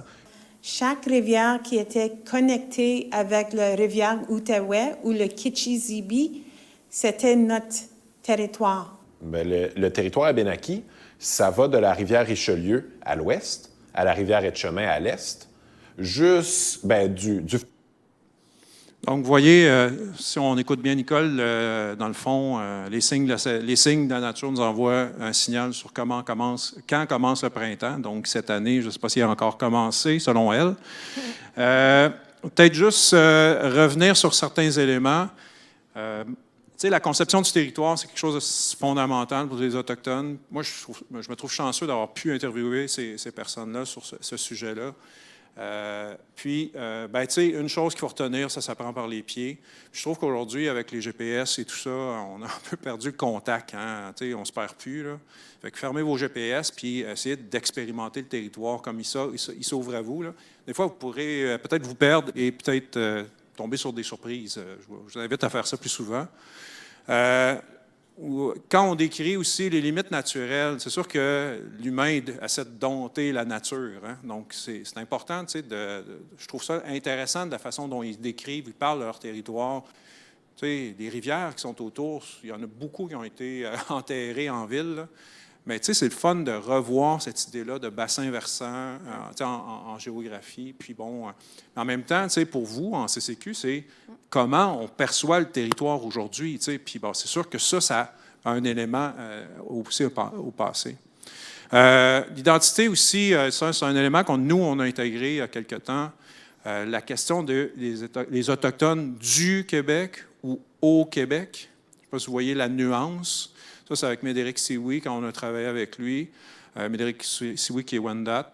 Chaque rivière qui était connectée avec la rivière Outaouais ou le Kichizibi, c'était notre territoire. Bien, le territoire abénaki, ça va de la rivière Richelieu à l'ouest, à la rivière Etchemin à l'est, juste du... Donc, vous voyez, si on écoute bien Nicole, dans le fond, les signes de la nature nous envoient un signal sur quand commence le printemps. Donc, cette année, je ne sais pas s'il a encore commencé, selon elle. Peut-être juste revenir sur certains éléments. Tu sais, la conception du territoire, c'est quelque chose de fondamental pour les Autochtones. Moi, je me trouve chanceux d'avoir pu interviewer ces personnes-là sur ce sujet-là. Tu sais, une chose qu'il faut retenir, ça s'apprend par les pieds. Je trouve qu'aujourd'hui, avec les GPS et tout ça, on a un peu perdu le contact. Hein? Tu sais, on ne se perd plus. Là. Fait que fermez vos GPS puis essayez d'expérimenter le territoire comme il s'ouvre à vous. Là. Des fois, vous pourrez peut-être vous perdre et peut-être tomber sur des surprises. Je vous invite à faire ça plus souvent. Quand on décrit aussi les limites naturelles, c'est sûr que l'humain essaie de dompter la nature. Hein? Donc, c'est important, tu sais, je trouve ça intéressant de la façon dont ils décrivent, ils parlent de leur territoire. Tu sais, les rivières qui sont autour, il y en a beaucoup qui ont été enterrées en ville. Là. Mais tu sais, c'est le fun de revoir cette idée-là de bassin versant en géographie. Puis bon, en même temps, tu sais, pour vous, en CCQ, c'est comment on perçoit le territoire aujourd'hui. Tu sais. Puis bon, c'est sûr que ça a un élément aussi au passé. L'identité aussi, ça, c'est un élément on a intégré il y a quelque temps. La question des Autochtones du Québec ou au Québec. Je ne sais pas si vous voyez la nuance. Ça, c'est avec Médéric Sioui, quand on a travaillé avec lui. Médéric Sioui qui est Wendat.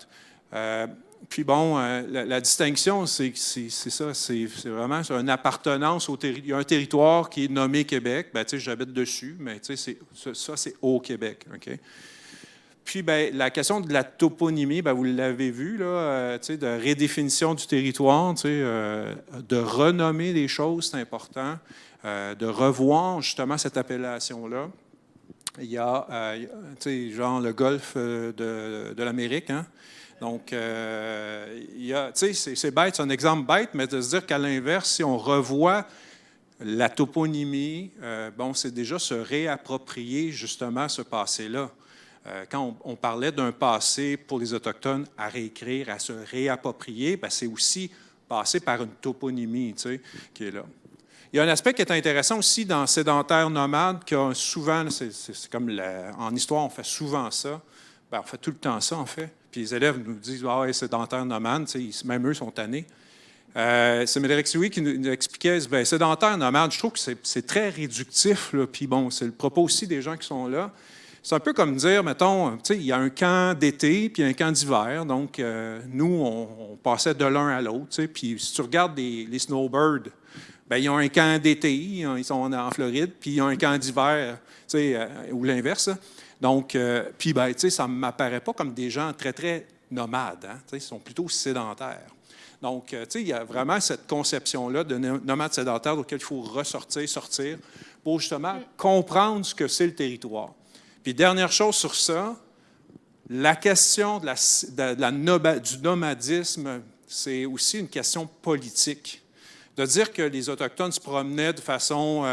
Puis bon, la distinction, c'est ça, c'est vraiment une appartenance au territoire. Il y a un territoire qui est nommé Québec. Ben, tu sais, j'habite dessus, mais tu sais, ça, c'est au Québec. OK? Puis, ben, la question de la toponymie, ben, vous l'avez vu, là, tu sais, de redéfinition du territoire, tu sais, de renommer les choses, c'est important, de revoir justement cette appellation-là. Il y a, tu sais, genre le golfe de l'Amérique, hein? Donc, il y a, tu sais, c'est bête, c'est un exemple bête, mais de se dire qu'à l'inverse, si on revoit la toponymie, bon, c'est déjà se réapproprier justement ce passé-là. Quand on parlait d'un passé pour les Autochtones à réécrire, à se réapproprier, bien, c'est aussi passer par une toponymie, tu sais, qui est là. Il y a un aspect qui est intéressant aussi dans sédentaire nomade, que souvent, c'est comme en histoire, on fait souvent ça. Bien, on fait tout le temps ça, en fait. Puis les élèves nous disent « Ah, ouais, sédentaire nomade », même eux sont tannés. C'est Médéric Sioui qui nous expliquait « Bien, sédentaire nomade, je trouve que c'est très réductif, là. Puis bon, c'est le propos aussi des gens qui sont là. C'est un peu comme dire, mettons, tu sais, il y a un camp d'été puis un camp d'hiver. Donc, nous, on passait de l'un à l'autre, tu sais. Puis si tu regardes les snowbirds, bien, ils ont un camp d'été, ils sont en Floride, puis ils ont un camp d'hiver, tu sais, ou l'inverse. Donc, puis, ben, tu sais, ça ne m'apparaît pas comme des gens très, très nomades. Hein, tu sais, ils sont plutôt sédentaires. Donc, tu sais, il y a vraiment cette conception-là de nomade sédentaire auquel il faut sortir, pour justement comprendre ce que c'est le territoire. Puis, dernière chose sur ça, La question du nomadisme, c'est aussi une question politique. De dire que les Autochtones se promenaient de façon,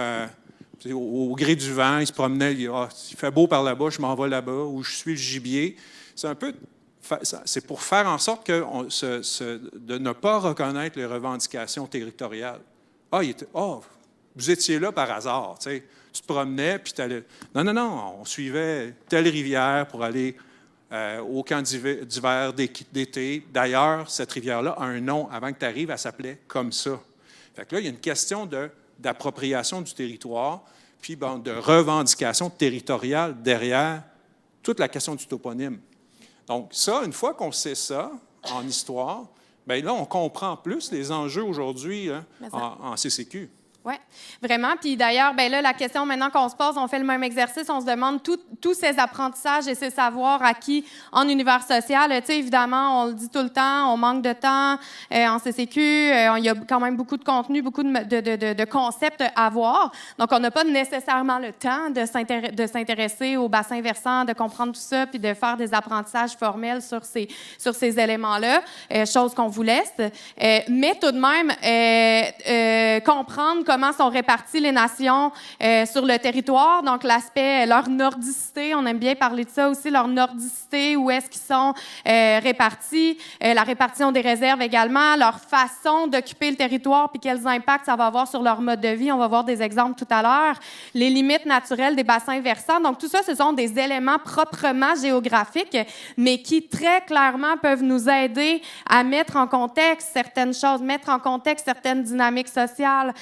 au gré du vent, ils se promenaient, il fait beau par là-bas, je m'en vais là-bas, ou je suis le gibier. C'est pour faire en sorte de ne pas reconnaître les revendications territoriales. Vous étiez là par hasard, tu sais. Tu te promenais, puis tu allais... Non, on suivait telle rivière pour aller au camp d'hiver, d'été. D'ailleurs, cette rivière-là a un nom. Avant que tu arrives, elle s'appelait comme ça. Fait que là, il y a une question d'appropriation du territoire, puis de revendication territoriale derrière toute la question du toponyme. Donc ça, une fois qu'on sait ça en histoire, bien là, on comprend plus les enjeux aujourd'hui en CCQ. Oui, vraiment. Puis d'ailleurs, ben là, la question maintenant qu'on se pose, on fait le même exercice, on se demande tous ces apprentissages et ces savoirs acquis en univers social. Tu sais, évidemment, on le dit tout le temps, on manque de temps en CCQ. Il y a quand même beaucoup de contenu, beaucoup de concepts à voir. Donc, on n'a pas nécessairement le temps de s'intéresser au bassin versant, de comprendre tout ça, puis de faire des apprentissages formels sur ces éléments-là, chose qu'on vous laisse. Mais tout de même, comprendre comment sont réparties les nations sur le territoire. Donc, l'aspect, leur nordicité, on aime bien parler de ça aussi, leur nordicité, où est-ce qu'ils sont répartis, la répartition des réserves également, leur façon d'occuper le territoire, puis quels impacts ça va avoir sur leur mode de vie. On va voir des exemples tout à l'heure. Les limites naturelles des bassins versants. Donc, tout ça, ce sont des éléments proprement géographiques, mais qui très clairement peuvent nous aider à mettre en contexte certaines choses, mettre en contexte certaines dynamiques sociales,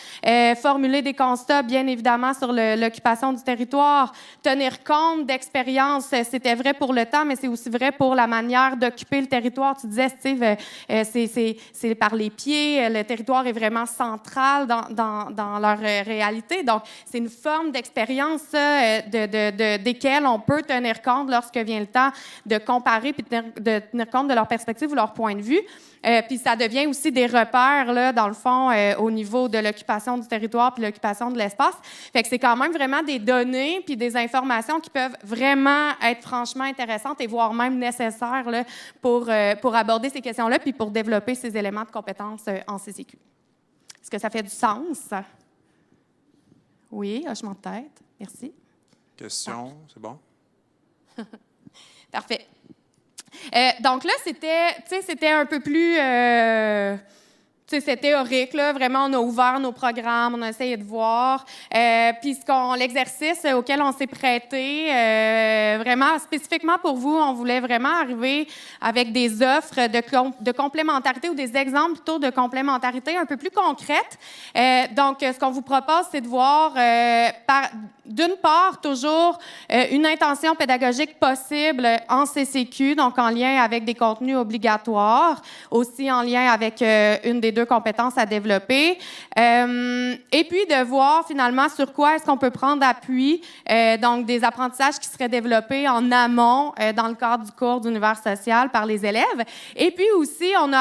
formuler des constats, bien évidemment, sur l'occupation du territoire, tenir compte d'expériences. C'était vrai pour le temps, mais c'est aussi vrai pour la manière d'occuper le territoire. Tu disais, Steve, c'est par les pieds. Le territoire est vraiment central dans leur réalité. Donc, c'est une forme d'expérience desquelles on peut tenir compte lorsque vient le temps de comparer puis de tenir compte de leur perspective ou leur point de vue. Puis ça devient aussi des repères, là, dans le fond, au niveau de l'occupation du territoire puis l'occupation de l'espace. Fait que c'est quand même vraiment des données puis des informations qui peuvent vraiment être franchement intéressantes et voire même nécessaires là, pour aborder ces questions-là puis pour développer ces éléments de compétences en CCQ. Est-ce que ça fait du sens? Oui, hochement de tête. Merci. Question, c'est bon? Parfait. Donc là, c'était un peu plus... c'est théorique, là. Vraiment, on a ouvert nos programmes, on a essayé de voir. Puis l'exercice auquel on s'est prêté, vraiment spécifiquement pour vous, on voulait vraiment arriver avec des offres de complémentarité ou des exemples plutôt de complémentarité un peu plus concrètes. Donc, ce qu'on vous propose, c'est de voir, d'une part, toujours une intention pédagogique possible en CCQ, donc en lien avec des contenus obligatoires, aussi en lien avec une des deux compétences à développer. Et puis, de voir finalement sur quoi est-ce qu'on peut prendre appui, donc des apprentissages qui seraient développés en amont dans le cadre du cours d'univers social par les élèves. Et puis aussi, on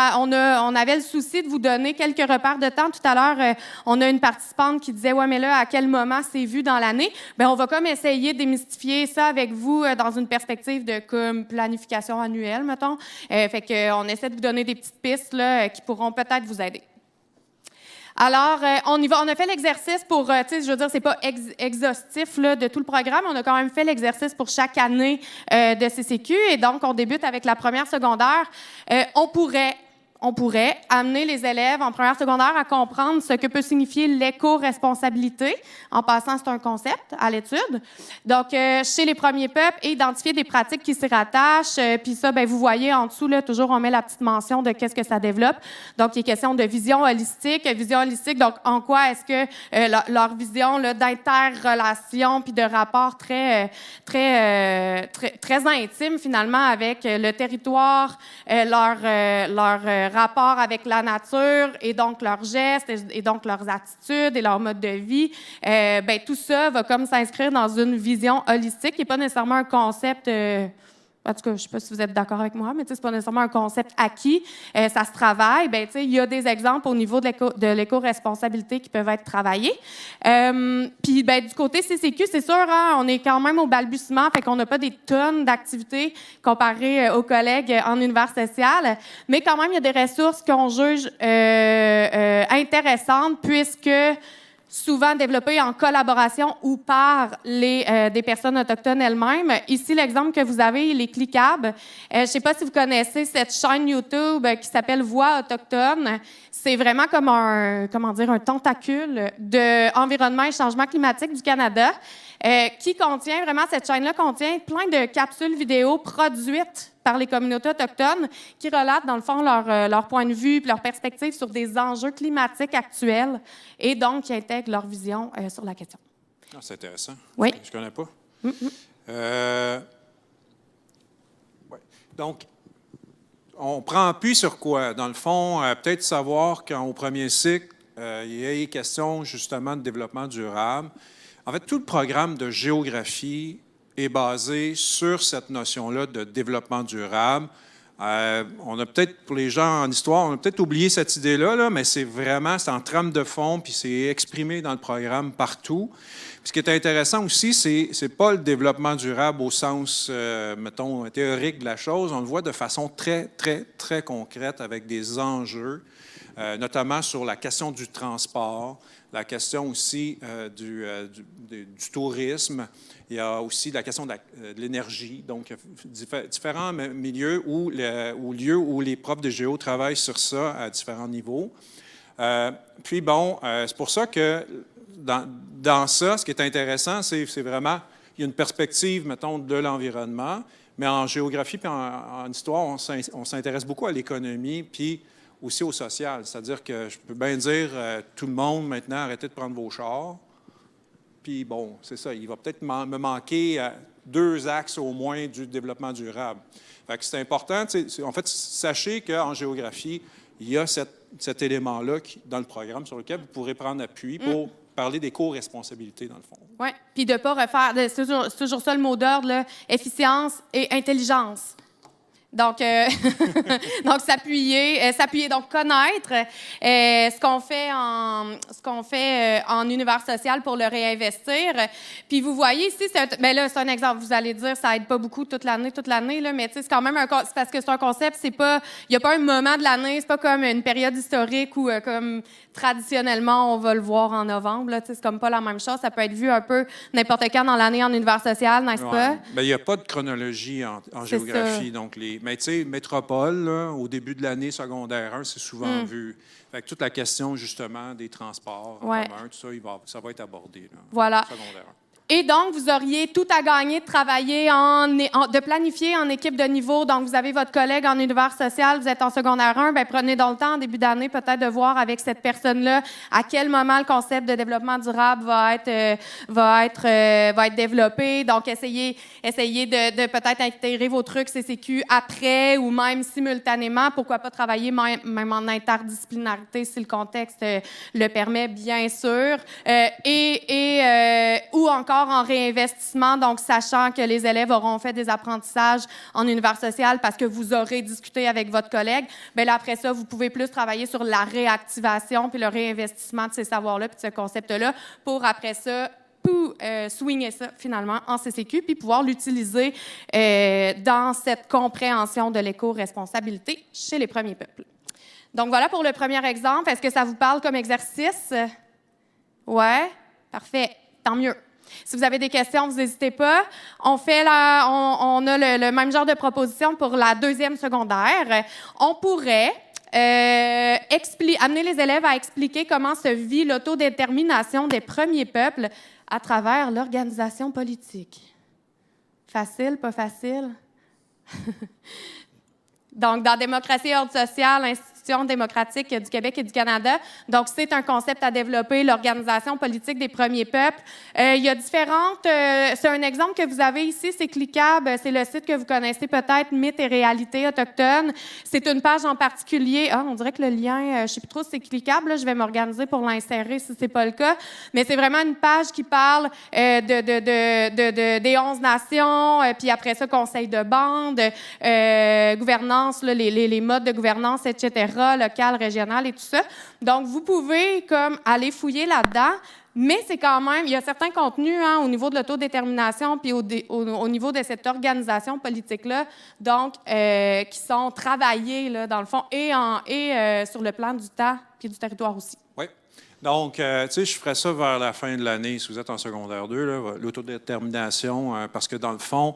avait le souci de vous donner quelques repères de temps. Tout à l'heure, on a une participante qui disait « Ouais, mais là, à quel moment c'est vu dans l'année? » Bien, on va comme essayer de démystifier ça avec vous dans une perspective de comme planification annuelle, mettons. Fait qu'on essaie de vous donner des petites pistes là, qui pourront peut-être vous aider. Alors, on y va. On a fait l'exercice pour, tu sais, je veux dire, c'est pas exhaustif là, de tout le programme. On a quand même fait l'exercice pour chaque année de CCQ. Et donc, on débute avec la première secondaire. On pourrait amener les élèves en première secondaire à comprendre ce que peut signifier l'éco-responsabilité. En passant, c'est un concept à l'étude. Donc, chez les premiers peuples, et identifier des pratiques qui s'y rattachent. Puis ça, bien, vous voyez en dessous, là, toujours, on met la petite mention de qu'est-ce que ça développe. Donc, il est question de vision holistique. Vision holistique, donc, en quoi est-ce que leur vision là, d'interrelation puis de rapport très intime, finalement, avec le territoire, leur rapport avec la nature et donc leurs gestes et donc leurs attitudes et leur mode de vie, ben tout ça va comme s'inscrire dans une vision holistique qui n'est pas nécessairement un concept En tout cas, je ne sais pas si vous êtes d'accord avec moi, mais c'est pas nécessairement un concept acquis. Ça se travaille. Ben, il y a des exemples au niveau de l'éco-responsabilité qui peuvent être travaillés. Puis ben, du côté CCQ, c'est sûr, hein, on est quand même au balbutiement, fait qu'on n'a pas des tonnes d'activités comparées aux collègues en univers social, mais quand même, il y a des ressources qu'on juge intéressantes puisque souvent développées en collaboration ou par des personnes autochtones elles-mêmes. Ici, l'exemple que vous avez, il est cliquable. Je ne sais pas si vous connaissez cette chaîne YouTube qui s'appelle Voix autochtone. C'est vraiment comme un tentacule de environnement et changement climatique du Canada qui contient, vraiment, cette chaîne-là contient plein de capsules vidéo produites par les communautés autochtones qui relatent, dans le fond, leur point de vue et leur perspective sur des enjeux climatiques actuels et donc qui intègrent leur vision sur la question. Ah, c'est intéressant. Oui. Je ne connais pas. Ouais. Donc, on prend appui sur quoi? Dans le fond, peut-être savoir qu'au premier cycle, il y a question justement de développement durable. En fait, tout le programme de géographie est basé sur cette notion-là de développement durable. On a peut-être, pour les gens en histoire, on a peut-être oublié cette idée-là, mais c'est en trame de fond, puis c'est exprimé dans le programme partout. Puis ce qui est intéressant aussi, c'est pas le développement durable au sens, mettons, théorique de la chose. On le voit de façon très, très, très concrète avec des enjeux, notamment sur la question du transport, la question aussi du tourisme. Il y a aussi la question de l'énergie, donc différents milieux ou lieux où les profs de géo travaillent sur ça à différents niveaux. Puis bon, c'est pour ça que dans ça, ce qui est intéressant, c'est vraiment, il y a une perspective, mettons, de l'environnement, mais en géographie puis en histoire, on s'intéresse beaucoup à l'économie, puis aussi au social. C'est-à-dire que je peux bien dire, tout le monde, maintenant, arrêtez de prendre vos chars. Puis bon, c'est ça, il va peut-être me manquer 2 axes au moins du développement durable. Fait que c'est important. En fait, sachez qu'en géographie, il y a cet élément-là dans le programme sur lequel vous pourrez prendre appui pour parler d'éco-responsabilité, dans le fond. Oui, puis de ne pas refaire, c'est toujours ça le mot d'ordre, là, efficience et intelligence. Donc, donc s'appuyer, donc connaître ce qu'on fait en univers social pour le réinvestir. Puis vous voyez ici, c'est un exemple. Vous allez dire, ça aide pas beaucoup toute l'année, là, mais c'est quand même c'est parce que c'est un concept. Il y a pas un moment de l'année, c'est pas comme une période historique où comme traditionnellement on va le voir en novembre. Là, c'est comme pas la même chose. Ça peut être vu un peu n'importe quand dans l'année en univers social, n'est-ce pas? Bien, il n'y a pas de chronologie en géographie, donc mais tu sais, métropole, là, au début de l'année secondaire 1, c'est souvent vu. Fait que toute la question, justement, des transports en commun, tout ça, ça va être abordé, là, voilà. Secondaire 1. Et donc, vous auriez tout à gagner de travailler, de planifier en équipe de niveau. Donc, vous avez votre collègue en univers social, vous êtes en secondaire 1, bien, prenez donc le temps, en début d'année, peut-être de voir avec cette personne-là à quel moment le concept de développement durable va être développé. Donc, essayez de peut-être intégrer vos trucs CCQ après ou même simultanément. Pourquoi pas travailler même en interdisciplinarité si le contexte le permet, bien sûr. Ou encore en réinvestissement, donc sachant que les élèves auront fait des apprentissages en univers social parce que vous aurez discuté avec votre collègue, bien là, après ça, vous pouvez plus travailler sur la réactivation puis le réinvestissement de ces savoirs-là puis de ce concept-là pour, après ça, swinguer ça, finalement, en CCQ puis pouvoir l'utiliser dans cette compréhension de l'éco-responsabilité chez les premiers peuples. Donc, voilà pour le premier exemple. Est-ce que ça vous parle comme exercice? Ouais? Parfait. Tant mieux. Si vous avez des questions, vous n'hésitez pas. On a le même genre de proposition pour la 2e secondaire. On pourrait amener les élèves à expliquer comment se vit l'autodétermination des premiers peuples à travers l'organisation politique. Facile, pas facile? Donc, dans Démocratie et ordre social, institutions démocratiques du Québec et du Canada. Donc, c'est un concept à développer, l'organisation politique des premiers peuples. Il y a différentes... c'est un exemple que vous avez ici, c'est cliquable. C'est le site que vous connaissez peut-être, Mythes et réalités autochtones. C'est une page en particulier. Ah, on dirait que le lien, je ne sais plus trop si c'est cliquable. Là, je vais m'organiser pour l'insérer si ce n'est pas le cas. Mais c'est vraiment une page qui parle des 11 nations, puis après ça, conseil de bande, gouvernance, là, les modes de gouvernance, etc., locale, régionale et tout ça. Donc, vous pouvez comme aller fouiller là-dedans, mais c'est quand même, il y a certains contenus au niveau de l'autodétermination puis au niveau de cette organisation politique-là, donc, qui sont travaillés, là, dans le fond, et sur le plan du temps puis du territoire aussi. Oui. Donc, tu sais, je ferais ça vers la fin de l'année, si vous êtes en secondaire 2, là, l'autodétermination, parce que dans le fond,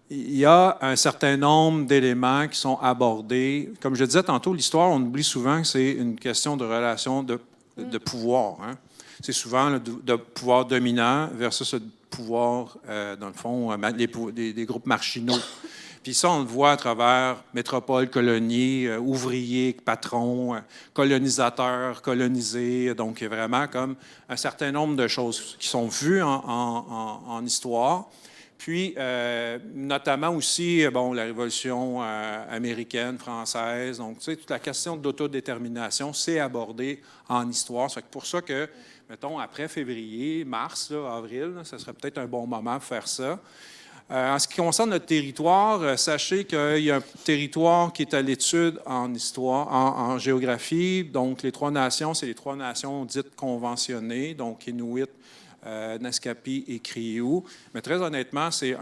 il y a un certain nombre d'éléments qui sont abordés. Comme je disais tantôt, l'histoire, on oublie souvent que c'est une question de relation de pouvoir. Hein. C'est souvent de pouvoir dominant versus le pouvoir, dans le fond, des groupes marginaux. Puis ça, on le voit à travers métropole, colonie, ouvriers, patrons, colonisateurs, colonisés. Donc, il y a vraiment comme un certain nombre de choses qui sont vues en histoire. Puis, notamment aussi, bon, la Révolution américaine, française. Donc, tu sais, toute la question d'autodétermination, c'est abordé en histoire. C'est pour ça que, mettons, après février, mars, là, avril, là, ça serait peut-être un bon moment pour faire ça. En ce qui concerne notre territoire, sachez qu'il y a un territoire qui est à l'étude en histoire, en géographie. Donc, les 3 nations, c'est les 3 nations dites conventionnées, donc Inuit, Naskapi et Crioux. Mais très honnêtement, c'est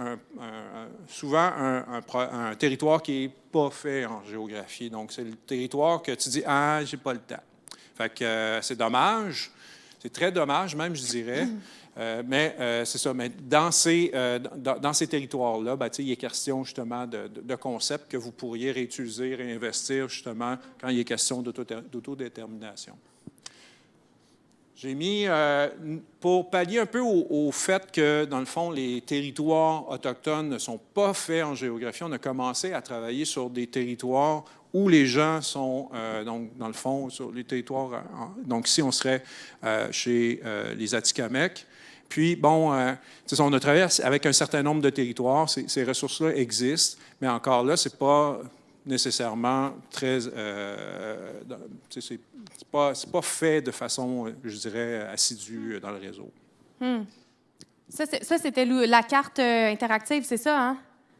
souvent un territoire qui n'est pas fait en géographie. Donc, c'est le territoire que tu dis « Ah, j'ai pas le temps ». Fait que c'est dommage. C'est très dommage, même, je dirais. Mais c'est ça. Mais dans ces territoires-là, ben, il est question justement de concepts que vous pourriez réutiliser, réinvestir justement quand il est question d'autodétermination. J'ai mis, pour pallier un peu au fait que, dans le fond, les territoires autochtones ne sont pas faits en géographie, on a commencé à travailler sur des territoires où les gens sont, donc, dans le fond, sur les territoires. Donc, ici, on serait chez les Atikamekw. Puis, bon, on a travaillé avec un certain nombre de territoires. Ces ressources-là existent, mais encore là, c'est pas nécessairement très... c'est pas fait de façon, je dirais, assidue dans le réseau. Ça, c'était la carte interactive, c'est ça, hein?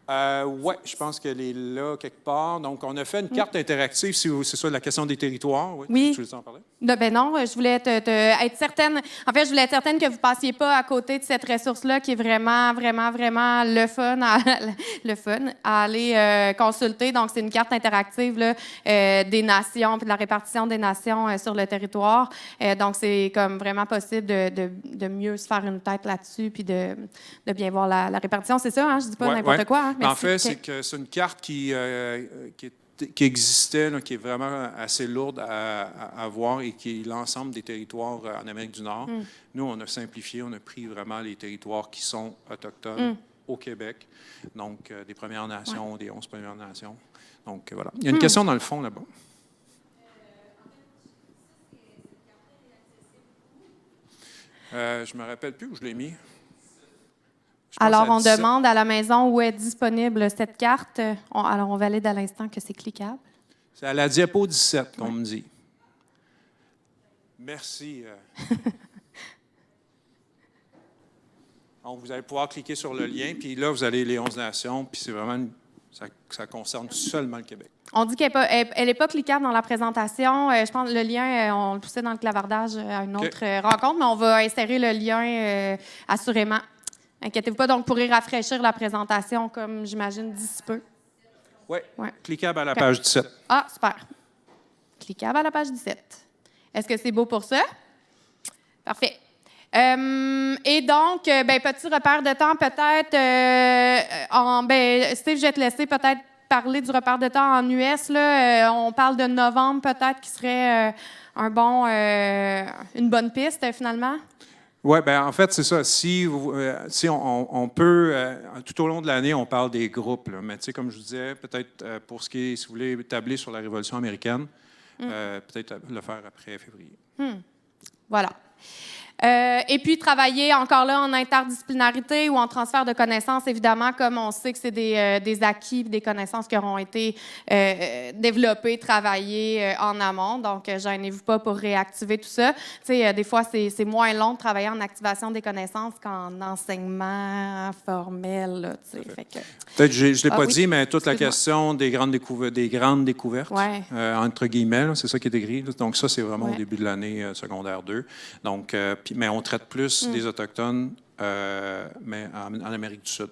Oui, je pense qu'elle est là quelque part. Donc, on a fait une carte interactive, si c'est ça la question des territoires. Oui. Tu veux en parler? Ben non, je voulais être certaine. En fait, je voulais être certaine que vous ne passiez pas à côté de cette ressource-là qui est vraiment, vraiment, vraiment le fun à aller consulter. Donc, c'est une carte interactive là, des nations puis de la répartition des nations sur le territoire. Donc, c'est comme vraiment possible de mieux se faire une tête là-dessus puis de bien voir la répartition. C'est ça, hein? Je ne dis pas n'importe quoi. Hein? Merci. En fait, c'est que c'est une carte qui existait, là, qui est vraiment assez lourde à voir et qui est l'ensemble des territoires en Amérique du Nord. Nous, on a simplifié, on a pris vraiment les territoires qui sont autochtones au Québec, donc des Premières Nations, des 11 Premières Nations. Donc, voilà. Il y a une question dans le fond, là-bas. Je ne me rappelle plus où je l'ai mis. Alors, on demande à la maison où est disponible cette carte. Alors, on valide à l'instant que c'est cliquable. C'est à la diapo 17 qu'on me dit. Merci. Donc, vous allez pouvoir cliquer sur le lien, puis là, vous allez les 11 nations, puis c'est vraiment, ça concerne seulement le Québec. On dit qu'elle n'est pas cliquable dans la présentation. Je pense que le lien, on le poussait dans le clavardage à une autre rencontre, mais on va insérer le lien assurément. Inquiétez-vous pas, donc vous pourrez rafraîchir la présentation, comme j'imagine, d'ici peu. Oui, cliquable à la page 17. Ah, super. Cliquable à la page 17. Est-ce que c'est beau pour ça? Parfait. Et donc, petit repère de temps, peut-être, Steve, je vais te laisser peut-être parler du repère de temps en US. Là, on parle de novembre, peut-être, qui serait une bonne piste, finalement. Oui, bien, en fait, c'est ça. Si on peut, tout au long de l'année, on parle des groupes, là. Mais tu sais, comme je vous disais, peut-être pour ce qui est, si vous voulez, tabler sur la Révolution américaine, peut-être le faire après février. Voilà. Et puis, travailler encore là en interdisciplinarité ou en transfert de connaissances, évidemment, comme on sait que c'est des acquis, des connaissances qui auront été développées, travaillées en amont. Donc, gênez-vous pas pour réactiver tout ça. Tu sais, des fois, c'est moins long de travailler en activation des connaissances qu'en enseignement formel, là, tu sais. Fait que... Peut-être, je ne l'ai pas oui. dit, mais toute la question des grandes découvertes, Ouais. entre guillemets, là, c'est ça qui est écrit. Donc, ça, c'est vraiment au début de l'année secondaire 2. Donc, mais on traite plus des Autochtones, mais en Amérique du Sud.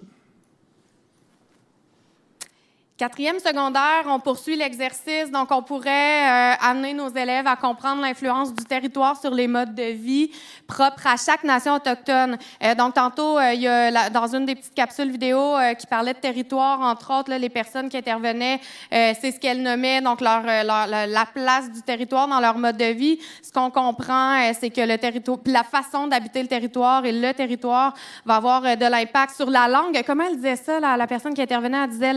4e secondaire, on poursuit l'exercice. Donc, on pourrait amener nos élèves à comprendre l'influence du territoire sur les modes de vie propres à chaque nation autochtone. Donc, tantôt, il y a dans une des petites capsules vidéo qui parlait de territoire, entre autres, là, les personnes qui intervenaient, c'est ce qu'elles nommaient, donc la place du territoire dans leur mode de vie. Ce qu'on comprend, c'est que le territoire, la façon d'habiter le territoire et le territoire va avoir de l'impact sur la langue. Comment elle disait ça, la personne qui intervenait, elle disait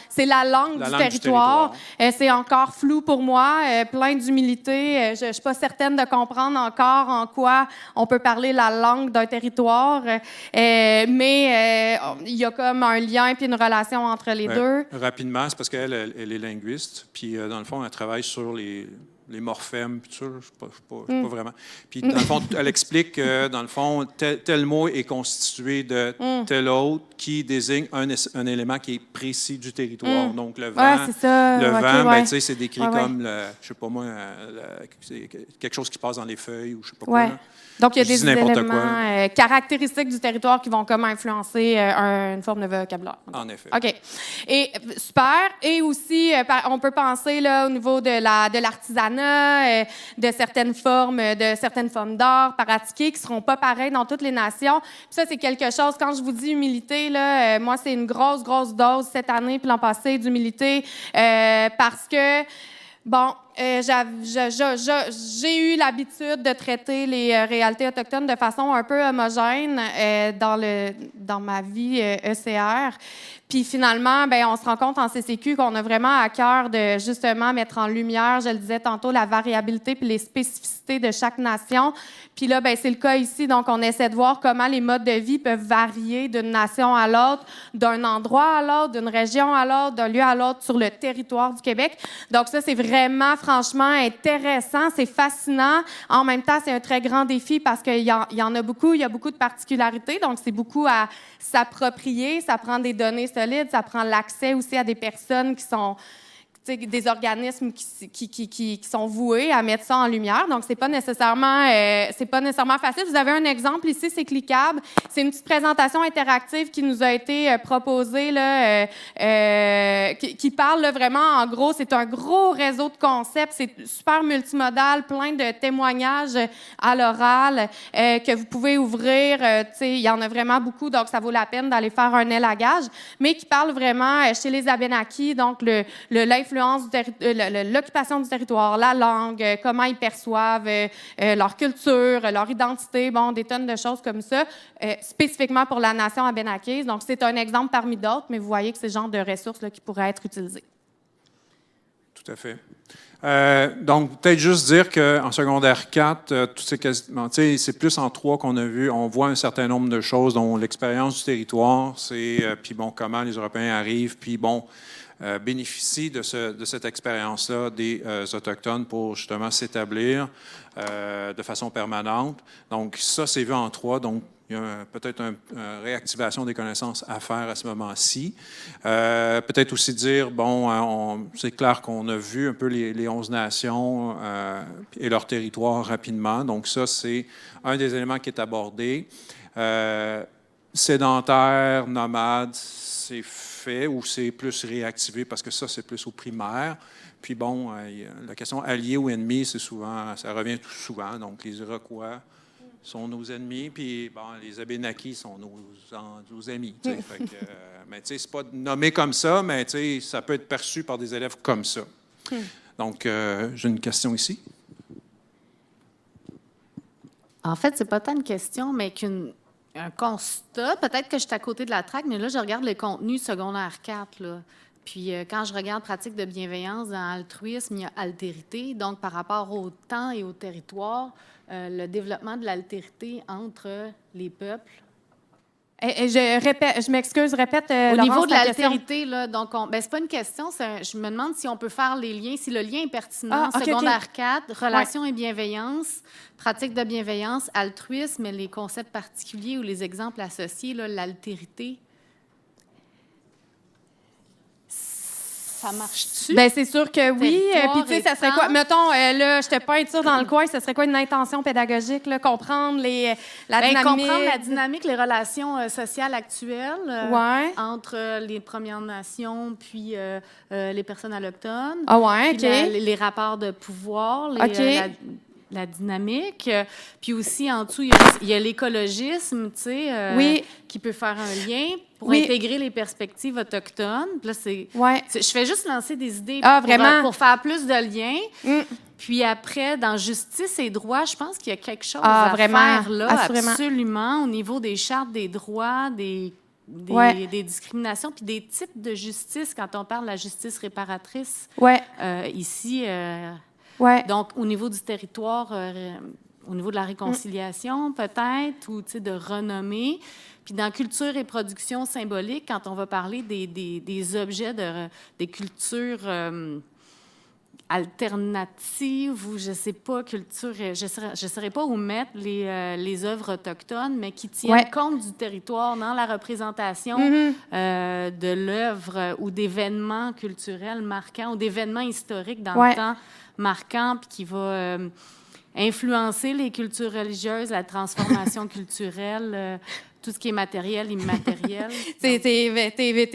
c'est la langue du territoire. C'est encore flou pour moi, plein d'humilité. Je ne suis pas certaine de comprendre encore en quoi on peut parler la langue d'un territoire, mais il y a comme un lien puis une relation entre les deux. Rapidement, c'est parce qu'elle est linguiste, puis dans le fond, elle travaille sur les morphèmes, puis tout ça, je ne sais pas vraiment. Puis, dans le fond, elle explique que, dans le fond, tel mot est constitué de tel autre qui désigne un élément qui est précis du territoire. Donc, le vent, c'est ça. ben, tu sais, c'est décrit comme, je ne sais pas moi, c'est quelque chose qui passe dans les feuilles ou je ne sais pas quoi. Là. Donc, il y a des éléments caractéristiques du territoire qui vont comme influencer une forme de vocabulaire. En effet. OK. Et super. Et aussi, on peut penser là, au niveau de l'artisanat, de certaines formes d'art pratiquées qui ne seront pas pareilles dans toutes les nations. Puis ça, c'est quelque chose, quand je vous dis humilité, là, moi, c'est une grosse dose cette année puis l'an passé d'humilité parce que, bon, j'ai eu l'habitude de traiter les réalités autochtones de façon un peu homogène dans ma vie ECR. Puis finalement, ben, on se rend compte en CCQ qu'on a vraiment à cœur de justement mettre en lumière, je le disais tantôt, la variabilité puis les spécificités de chaque nation. Puis là, ben, c'est le cas ici. Donc, on essaie de voir comment les modes de vie peuvent varier d'une nation à l'autre, d'un endroit à l'autre, d'une région à l'autre, d'un lieu à l'autre sur le territoire du Québec. Donc, ça, c'est vraiment, franchement, intéressant. C'est fascinant. En même temps, c'est un très grand défi parce qu'il y en a beaucoup. Il y a beaucoup de particularités. Donc, c'est beaucoup à s'approprier. Ça prend des données solides. Ça prend l'accès aussi à des personnes qui sont... des organismes qui sont voués à mettre ça en lumière. Donc, c'est pas nécessairement facile. Vous avez un exemple ici, c'est cliquable. C'est une petite présentation interactive qui nous a été proposée, là, qui parle là, vraiment, en gros, c'est un gros réseau de concepts. C'est super multimodal, plein de témoignages à l'oral que vous pouvez ouvrir. Il y en a vraiment beaucoup, donc ça vaut la peine d'aller faire un élagage, mais qui parle vraiment chez les Abénaquis, donc l'influence l'occupation du territoire, la langue, comment ils perçoivent leur culture, leur identité, bon, des tonnes de choses comme ça, spécifiquement pour la nation abénaquise. Donc, c'est un exemple parmi d'autres, mais vous voyez que c'est le genre de ressources là, qui pourraient être utilisées. Tout à fait. Donc, peut-être juste dire qu'en secondaire 4, c'est plus en 3 qu'on a vu, on voit un certain nombre de choses, dont l'expérience du territoire, c'est, puis bon, comment les Européens arrivent, puis bon, bénéficient de cette expérience-là des Autochtones pour justement s'établir de façon permanente. Donc, ça, c'est vu en 3. Donc, il y a peut-être une réactivation des connaissances à faire à ce moment-ci. Peut-être aussi dire, bon, c'est clair qu'on a vu un peu les 11 nations et leur territoire rapidement. Donc, ça, c'est un des éléments qui est abordé. Sédentaire, nomade, c'est fait ou c'est plus réactivé parce que ça, c'est plus au primaire. Puis bon, la question allié ou ennemi, c'est souvent, ça revient tout souvent. Donc, les Iroquois sont nos ennemis, puis bon, les Abénaquis sont nos amis. Mais tu sais, c'est pas nommé comme ça, mais tu sais, ça peut être perçu par des élèves comme ça. Donc, j'ai une question ici. En fait, c'est pas tant une question, mais un constat. Peut-être que je suis à côté de la traque, mais là, je regarde les contenus secondaire 4, là. Puis quand je regarde pratique de bienveillance dans altruisme, il y a altérité. Donc, par rapport au temps et au territoire, le développement de l'altérité entre les peuples. Et je m'excuse, répète. Au Laurence, niveau de ta question. l'altérité, là, donc, c'est pas une question, je me demande si on peut faire les liens, si le lien est pertinent. Ah, OK, Secondaire 4, relation et bienveillance, pratique de bienveillance, altruisme, mais les concepts particuliers ou les exemples associés, là, l'altérité. Ça marche-tu? Bien, c'est sûr que oui. Territoire Puis, tu sais, et ça serait temps. quoi? Mettons, là, je te peins ça dans le coin, ça serait quoi une intention pédagogique, là? Comprendre la dynamique. Comprendre la dynamique, les relations sociales actuelles Ouais. entre les Premières Nations puis les personnes autochtones. Ah ouais, Puis OK. les rapports de pouvoir, OK. la dynamique. Puis aussi, en dessous, il y a l'écologisme, tu sais, Oui. qui peut faire un lien pour Oui. intégrer les perspectives autochtones. Puis là, Ouais. je fais juste lancer des idées Ah, vraiment? pour faire plus de liens. Mm. Puis après, dans justice et droit, je pense qu'il y a quelque chose Ah, à vraiment, faire là, assurément. absolument, au niveau des chartes des droits, des Ouais. discriminations, puis des types de justice, quand on parle de la justice réparatrice Ouais. ici. Ouais. Donc, au niveau du territoire, au niveau de la réconciliation, peut-être, ou de renommée. Puis dans culture et production symbolique, quand on va parler des objets des cultures alternatives ou, je sais pas, culture, je saurais pas où mettre les œuvres autochtones, mais qui tiennent Ouais. compte du territoire dans la représentation de l'œuvre ou d'événements culturels marquants ou d'événements historiques dans Ouais. le temps marquants, puis qui va influencer les cultures religieuses, la transformation culturelle, tout ce qui est matériel, immatériel. T'es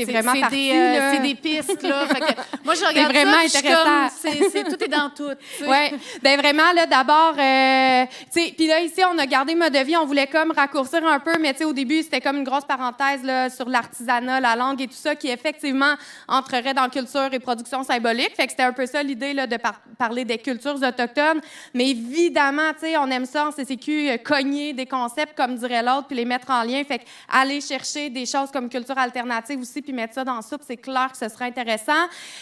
vraiment partie, là. C'est des pistes, là. Fait que moi, je regarde vraiment ça, puis je suis intéressant. comme, tout est dans tout. tu sais. Oui, bien vraiment, là, d'abord, tu sais, puis là, ici, on a gardé mode de vie, on voulait comme raccourcir un peu, mais tu sais, au début, c'était comme une grosse parenthèse, là, sur l'artisanat, la langue et tout ça, qui effectivement entrerait dans culture et production symbolique. Fait que c'était un peu ça l'idée, là, de parler des cultures autochtones. Mais évidemment, tu sais, on aime ça en CCQ, cogner des concepts, comme dirait l'autre, puis les mettre en lien. Fait que aller chercher des choses comme culture alternative aussi, puis mettre ça dans la soupe, c'est clair que ce serait intéressant.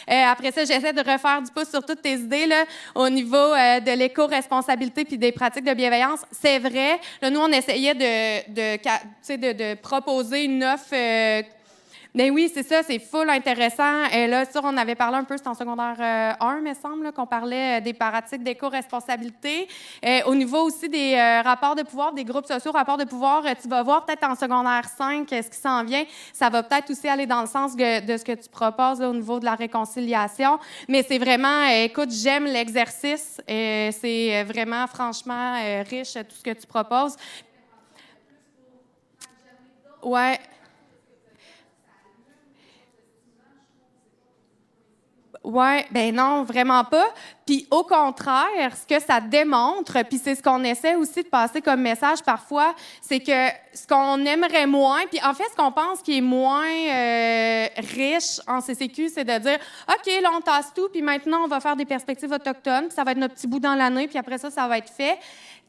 Après ça, j'essaie de refaire du pouce sur toutes tes idées, là, au niveau de l'éco-responsabilité puis des pratiques de bienveillance. C'est vrai. Là, nous, on essayait de proposer une offre. Ben oui, c'est ça, c'est full intéressant. Et là, ça, on avait parlé un peu, c'était en secondaire 1, me semble, là, qu'on parlait des pratiques d'éco-responsabilité. Au niveau aussi des rapports de pouvoir, des groupes sociaux, rapports de pouvoir, tu vas voir peut-être en secondaire 5 ce qui s'en vient. Ça va peut-être aussi aller dans le sens de ce que tu proposes là, au niveau de la réconciliation. Mais c'est vraiment, écoute, j'aime l'exercice. C'est vraiment, franchement, riche tout ce que tu proposes. Ouais. Oui, ben non, vraiment pas. Puis au contraire, ce que ça démontre, puis c'est ce qu'on essaie aussi de passer comme message parfois, c'est que ce qu'on aimerait moins, puis en fait, ce qu'on pense qui est moins riche en CCQ, c'est de dire, OK, là, on tasse tout, puis maintenant, on va faire des perspectives autochtones, puis ça va être notre petit bout dans l'année, puis après ça, ça va être fait.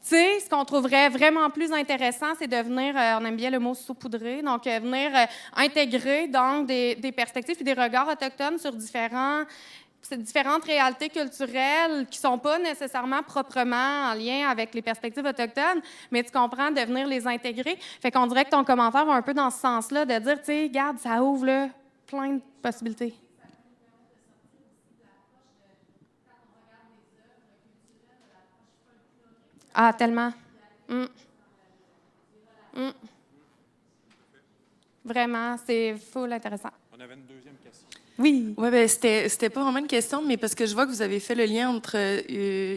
Tu sais, ce qu'on trouverait vraiment plus intéressant, c'est de venir, on aime bien le mot saupoudrer, donc venir intégrer donc des perspectives et des regards autochtones sur différentes réalités culturelles qui ne sont pas nécessairement proprement en lien avec les perspectives autochtones, mais tu comprends, de venir les intégrer. Fait qu'on dirait que ton commentaire va un peu dans ce sens-là, de dire, tu sais, regarde, ça ouvre là, plein de possibilités. Ah, tellement. Vraiment, c'est full intéressant. On avait une deuxième question. Oui. Oui, bien, c'était pas vraiment une question, mais parce que je vois que vous avez fait le lien entre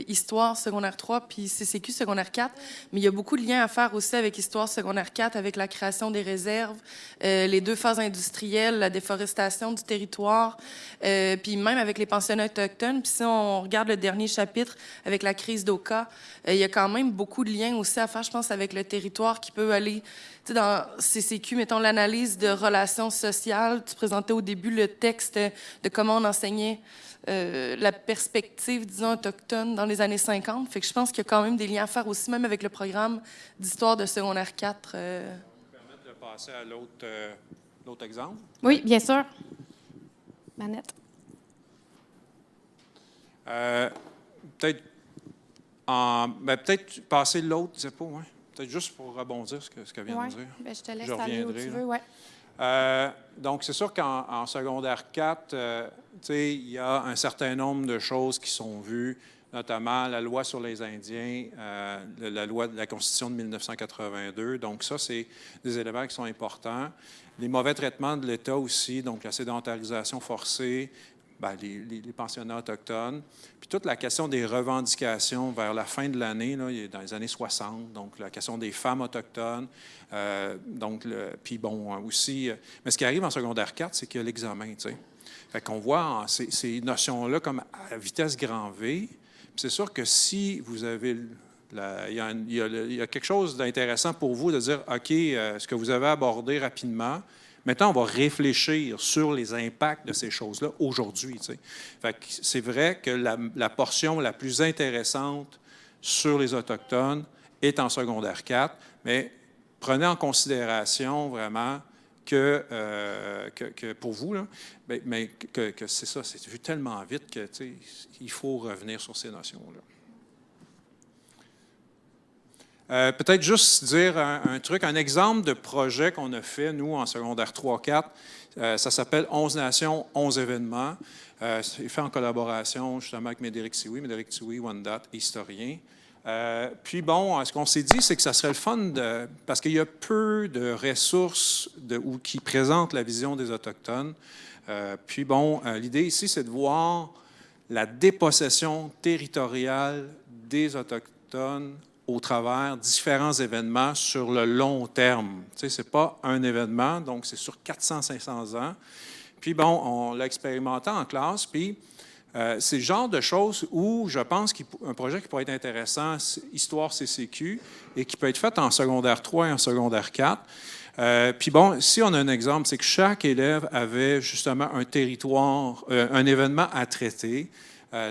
Histoire secondaire 3 puis CCQ secondaire 4, mais il y a beaucoup de liens à faire aussi avec Histoire secondaire 4, avec la création des réserves, les 2 phases industrielles, la déforestation du territoire, puis même avec les pensionnats autochtones. Puis si on regarde le dernier chapitre avec la crise d'Oka, il y a quand même beaucoup de liens aussi à faire, je pense, avec le territoire qui peut aller sais, dans CCQ, mettons l'analyse de relations sociales, tu présentais au début le texte de comment on enseignait la perspective, disons, autochtone dans les années 50. Fait que je pense qu'il y a quand même des liens à faire aussi, même avec le programme d'histoire de secondaire 4. Permettre de passer à l'autre exemple? Oui, bien sûr. Manette. Peut-être passer l'autre diapo, ouais. Peut-être juste pour rebondir ce qu'elle vient de dire. Bien, je te laisse Je aller où reviendrai, tu là. veux. Ouais. Donc, c'est sûr qu'en secondaire 4, il y a un certain nombre de choses qui sont vues, notamment la loi sur les Indiens, la loi de la Constitution de 1982. Donc, ça, c'est des éléments qui sont importants. Les mauvais traitements de l'État aussi, donc la sédentarisation forcée, les pensionnats autochtones, puis toute la question des revendications vers la fin de l'année, là, dans les années 60, donc la question des femmes autochtones, puis bon, aussi, mais ce qui arrive en secondaire 4, c'est qu'il y a l'examen, tu sais. Fait qu'on voit ces notions-là comme à vitesse grand V, puis c'est sûr que si vous avez... Il y a quelque chose d'intéressant pour vous de dire, OK, ce que vous avez abordé rapidement, maintenant, on va réfléchir sur les impacts de ces choses-là aujourd'hui. Tu sais. Fait que c'est vrai que la portion la plus intéressante sur les Autochtones est en secondaire 4, mais prenez en considération vraiment que pour vous, là, que c'est ça, c'est vu tellement vite que tu sais, il faut revenir sur ces notions-là. Peut-être juste dire un truc, un exemple de projet qu'on a fait, nous, en secondaire 3-4. Ça s'appelle 11 nations, 11 événements. C'est fait en collaboration, justement, avec Médéric Sioui. Médéric Sioui, Wendat, historien. Puis bon, ce qu'on s'est dit, c'est que ça serait le fun, parce qu'il y a peu de ressources qui présentent la vision des Autochtones. Puis bon, l'idée ici, c'est de voir la dépossession territoriale des Autochtones au travers différents événements sur le long terme. Tu sais, ce n'est pas un événement, donc c'est sur 400-500 ans. Puis bon, on l'a expérimenté en classe, puis c'est le genre de choses où je pense qu'un projet qui pourrait être intéressant, Histoire CCQ, et qui peut être fait en secondaire 3 et en secondaire 4. Puis bon, si on a un exemple, c'est que chaque élève avait justement un territoire, un événement à traiter.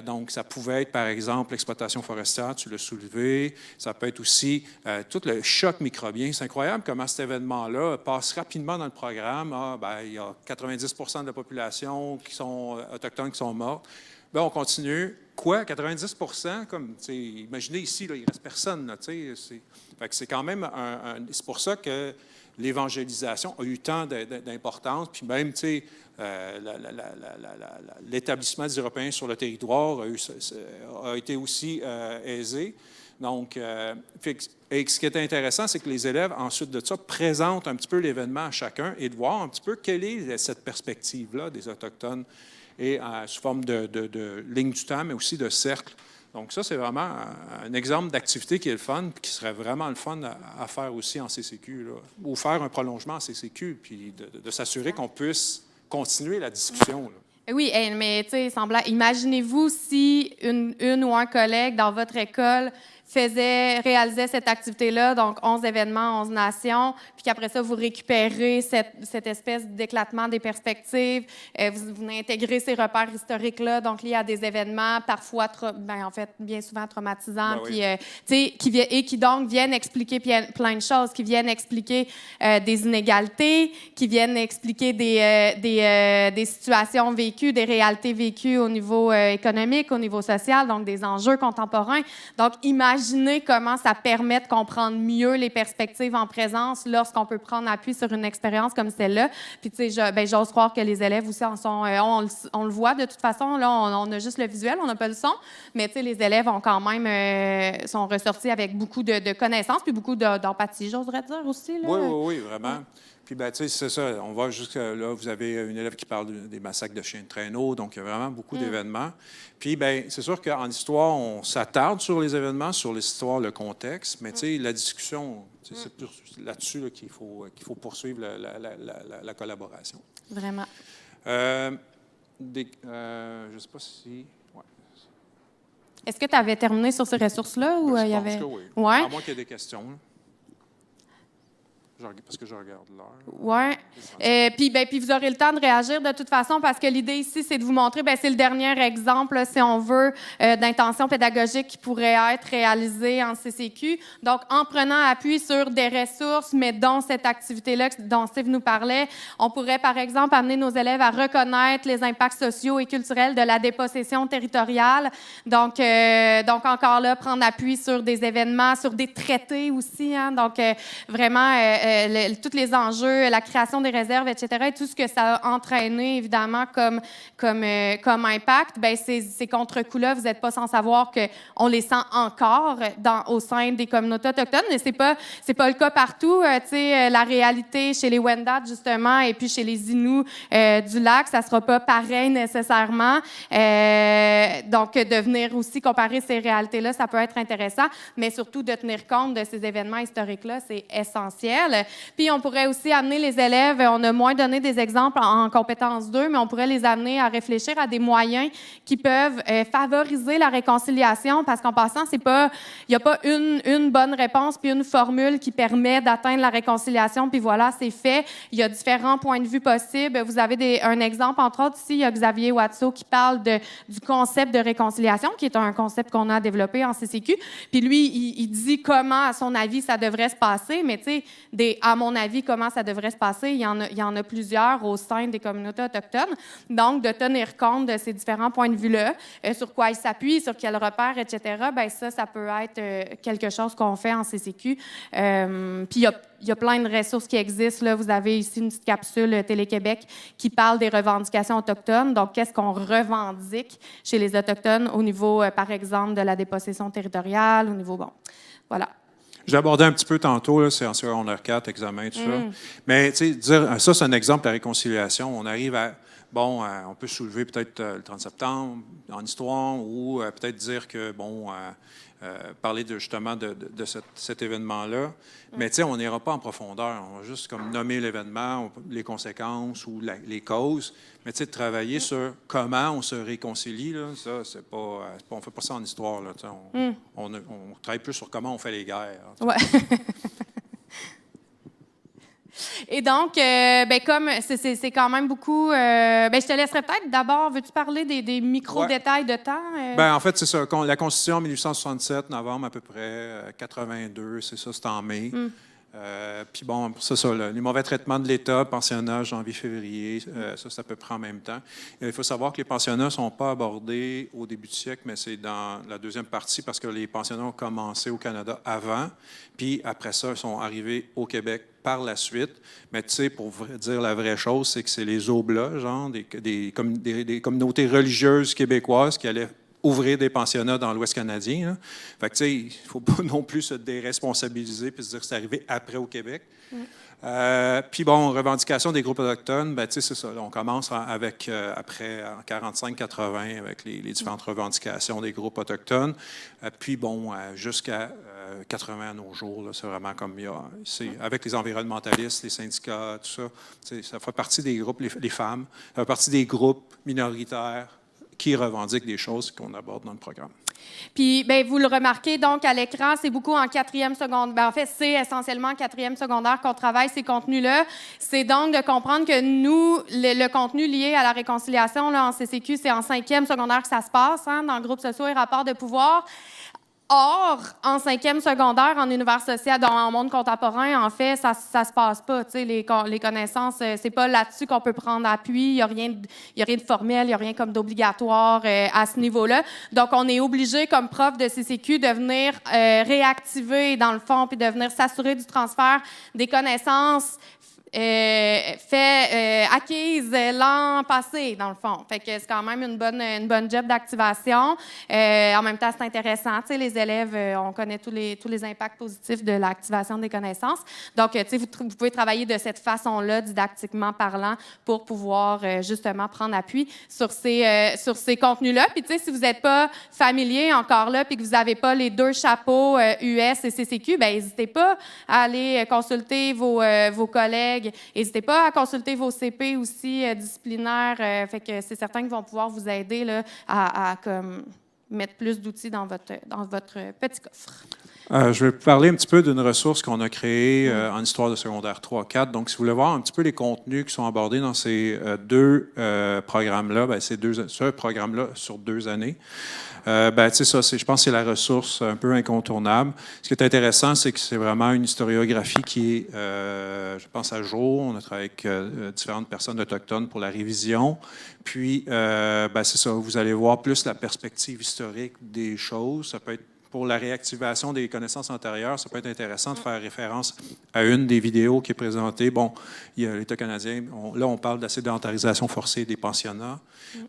Donc, ça pouvait être, par exemple, l'exploitation forestière, tu l'as soulevé. Ça peut être aussi tout le choc microbien. C'est incroyable comment cet événement-là passe rapidement dans le programme. Il y a 90 de la population qui sont autochtones qui sont mortes. On continue. Quoi? 90 comme, imaginez ici, là, il ne reste personne. Là, c'est quand même c'est pour ça que l'évangélisation a eu tant d'importance. Puis même, l'établissement des Européens sur le territoire a été aussi aisé. Donc, et ce qui est intéressant, c'est que les élèves, ensuite de ça, présentent un petit peu l'événement à chacun et de voir un petit peu quelle est cette perspective-là des Autochtones, et sous forme de ligne du temps, mais aussi de cercle. Donc ça, c'est vraiment un exemple d'activité qui est le fun, puis qui serait vraiment le fun à faire aussi en CCQ, là, ou faire un prolongement en CCQ, puis de s'assurer qu'on puisse continuer la discussion, là. Oui, mais tu sais, imaginez-vous si une ou un collègue dans votre école réalisait cette activité-là, donc 11 événements, 11 nations, puis qu'après ça, vous récupérez cette espèce d'éclatement des perspectives, vous intégrez ces repères historiques-là, donc liés à des événements parfois, en fait, bien souvent traumatisants, puis, qui donc viennent expliquer plein de choses, qui viennent expliquer des inégalités, qui viennent expliquer des situations vécues, des réalités vécues au niveau économique, au niveau social, donc des enjeux contemporains. Donc, imaginez comment ça permet de comprendre mieux les perspectives en présence lorsqu'on peut prendre appui sur une expérience comme celle-là. Puis, tu sais, j'ose croire que les élèves aussi en sont... on le voit de toute façon, là, on a juste le visuel, on n'a pas le son, mais tu sais, les élèves ont quand même... sont ressortis avec beaucoup de connaissances puis beaucoup d'empathie, j'oserais dire aussi. Là. Oui, vraiment. Ouais. Puis, tu sais, c'est ça. On va jusque là, vous avez une élève qui parle des massacres de chiens de traîneau, donc il y a vraiment beaucoup d'événements. Puis, c'est sûr qu'en histoire, on s'attarde sur les événements, sur l'histoire, le contexte, mais tu sais, la discussion, c'est plus là-dessus là, qu'il faut poursuivre la collaboration. Vraiment. Je ne sais pas si... Ouais. Est-ce que tu avais terminé sur ces ressources-là? Ou je il y pense avait... que oui. Ouais. À moins qu'il y ait des questions. Là. Parce que je regarde l'heure. Oui. Puis vous aurez le temps de réagir de toute façon parce que l'idée ici, c'est de vous montrer, c'est le dernier exemple, là, si on veut, d'intention pédagogique qui pourrait être réalisée en CCQ. Donc, en prenant appui sur des ressources, mais dont cette activité-là dont Steve nous parlait, on pourrait, par exemple, amener nos élèves à reconnaître les impacts sociaux et culturels de la dépossession territoriale. Donc encore là, prendre appui sur des événements, sur des traités aussi. Hein? Donc, vraiment, tous les enjeux, la création des réserves, etc., et tout ce que ça a entraîné, évidemment, comme impact, ces contre-coups-là, vous n'êtes pas sans savoir qu'on les sent encore au sein des communautés autochtones, mais c'est pas le cas partout. La réalité chez les Wendat, justement, et puis chez les Inuits du lac, ça ne sera pas pareil nécessairement. Donc, de venir aussi comparer ces réalités-là, ça peut être intéressant, mais surtout de tenir compte de ces événements historiques-là, c'est essentiel. Puis, on pourrait aussi amener les élèves, on a moins donné des exemples en compétence 2, mais on pourrait les amener à réfléchir à des moyens qui peuvent favoriser la réconciliation, parce qu'en passant, il n'y a pas une bonne réponse puis une formule qui permet d'atteindre la réconciliation, puis voilà, c'est fait. Il y a différents points de vue possibles. Vous avez un exemple, entre autres, ici, il y a Xavier Watso qui parle du concept de réconciliation, qui est un concept qu'on a développé en CCQ. Puis lui, il dit comment, à son avis, ça devrait se passer, mais tu sais, à mon avis, comment ça devrait se passer, il y en a plusieurs au sein des communautés autochtones. Donc, de tenir compte de ces différents points de vue-là, sur quoi ils s'appuient, sur quels repères, etc., ça peut être quelque chose qu'on fait en CCQ. Puis, il y a plein de ressources qui existent. Là. Vous avez ici une petite capsule Télé-Québec qui parle des revendications autochtones. Donc, qu'est-ce qu'on revendique chez les Autochtones au niveau, par exemple, de la dépossession territoriale, au niveau, voilà. J'ai abordé un petit peu tantôt, là, c'est en secondaire 4, examen, tout ça. Mais, tu sais, dire, ça, c'est un exemple de la réconciliation. On arrive à, on peut soulever peut-être le 30 septembre en histoire ou peut-être dire que, parler justement de cet événement-là. Mais, tu sais, on n'ira pas en profondeur. On va juste comme nommer l'événement, les conséquences ou les causes. Mais, tu sais, de travailler sur comment on se réconcilie, là, ça, c'est pas... on ne fait pas ça en histoire, là. On travaille plus sur comment on fait les guerres. Ouais. Et donc, comme c'est quand même beaucoup... je te laisserai peut-être d'abord, veux-tu parler des micro-détails de temps? En fait, c'est ça. La Constitution en 1867, novembre à peu près, 82, c'est ça, c'est en mai. Puis c'est ça, les mauvais traitements de l'État, pensionnat, janvier-février, ça, c'est à peu près en même temps. Il faut savoir que les pensionnats ne sont pas abordés au début du siècle, mais c'est dans la deuxième partie parce que les pensionnats ont commencé au Canada avant, puis après ça, ils sont arrivés au Québec par la suite. Mais tu sais, pour dire la vraie chose, c'est que c'est les Oblats, genre, des communautés religieuses québécoises qui allaient ouvrir des pensionnats dans l'Ouest canadien. Là. Fait que, tu sais, il ne faut pas non plus se déresponsabiliser puis se dire que c'est arrivé après au Québec. Puis, revendication des groupes autochtones, tu sais, c'est ça. Là, on commence avec, après, en 45-80, avec les différentes revendications des groupes autochtones. Puis, jusqu'à 80 à nos jours, là, c'est vraiment comme avec les environnementalistes, les syndicats, tout ça. Ça fait partie des groupes, les femmes, ça fait partie des groupes minoritaires qui revendiquent des choses qu'on aborde dans le programme. Puis, vous le remarquez, donc, à l'écran, c'est beaucoup en quatrième secondaire. En fait, c'est essentiellement en quatrième secondaire qu'on travaille ces contenus-là. C'est donc de comprendre que nous, le contenu lié à la réconciliation là, en CCQ, c'est en cinquième secondaire que ça se passe, hein, dans le groupe sociaux et rapports de pouvoir. Or, en cinquième secondaire, en univers social, dans le monde contemporain, en fait, ça se passe pas. Tu sais, les connaissances, c'est pas là-dessus qu'on peut prendre appui. Il y a rien de formel, il y a rien comme d'obligatoire à ce niveau-là. Donc, on est obligé, comme prof de CCQ, de venir réactiver, dans le fond, puis de venir s'assurer du transfert des connaissances acquises l'an passé, dans le fond. Fait que c'est quand même une bonne job d'activation. En même temps, c'est intéressant. Tu sais, les élèves, on connaît tous les impacts positifs de l'activation des connaissances. Donc, tu sais, vous pouvez travailler de cette façon-là, didactiquement parlant, pour pouvoir justement prendre appui sur ces contenus-là. Puis, tu sais, si vous n'êtes pas familier encore là, puis que vous n'avez pas les deux chapeaux US et CCQ, n'hésitez pas à aller consulter vos collègues. N'hésitez pas à consulter vos CP aussi disciplinaires. Fait que c'est certain qu'ils vont pouvoir vous aider là, à mettre plus d'outils dans votre petit coffre. Je vais vous parler un petit peu d'une ressource qu'on a créée en histoire de secondaire 3-4. Donc, si vous voulez voir un petit peu les contenus qui sont abordés dans ces deux programmes-là, ce programme-là sur 2 années, je pense que c'est la ressource un peu incontournable. Ce qui est intéressant, c'est que c'est vraiment une historiographie qui est, je pense, à jour. On a travaillé avec différentes personnes autochtones pour la révision. Puis, c'est ça, vous allez voir plus la perspective historique des choses. Ça peut être pour la réactivation des connaissances antérieures, ça peut être intéressant de faire référence à une des vidéos qui est présentée. Bon, il y a l'État canadien. Là, on parle de la sédentarisation forcée des pensionnats.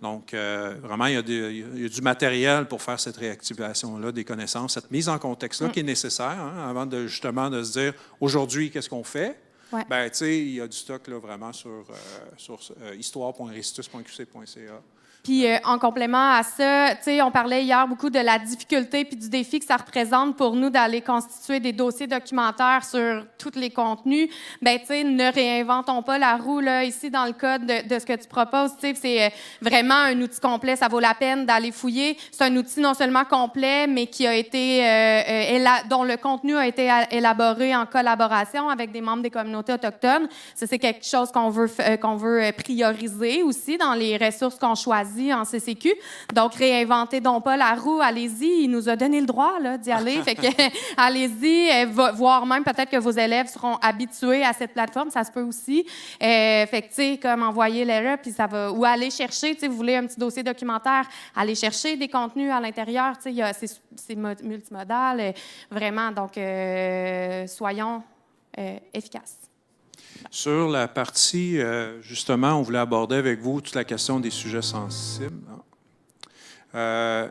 Donc, vraiment, il y a du matériel pour faire cette réactivation-là des connaissances, cette mise en contexte-là qui est nécessaire, hein, avant de justement de se dire, aujourd'hui, qu'est-ce qu'on fait? Ouais. Il y a du stock là, vraiment sur histoire.restitus.qc.ca. Puis en complément à ça, on parlait hier beaucoup de la difficulté puis du défi que ça représente pour nous d'aller constituer des dossiers documentaires sur tous les contenus. Ne réinventons pas la roue là, ici dans le code de ce que tu proposes. C'est vraiment un outil complet. Ça vaut la peine d'aller fouiller. C'est un outil non seulement complet, mais qui a été dont le contenu a été élaboré en collaboration avec des membres des communautés autochtones. Ça, c'est quelque chose qu'on veut prioriser aussi dans les ressources qu'on choisit en CCQ. Donc, réinventez donc pas la roue, allez-y. Il nous a donné le droit là, d'y aller. Fait que, allez-y, voire même peut-être que vos élèves seront habitués à cette plateforme. Ça se peut aussi. Fait que, comme envoyer l'erreur, puis ça va... Ou aller chercher, vous voulez un petit dossier documentaire, aller chercher des contenus à l'intérieur. C'est multimodal, vraiment. Donc, soyons efficaces. Sur la partie, justement, on voulait aborder avec vous toute la question des sujets sensibles. Un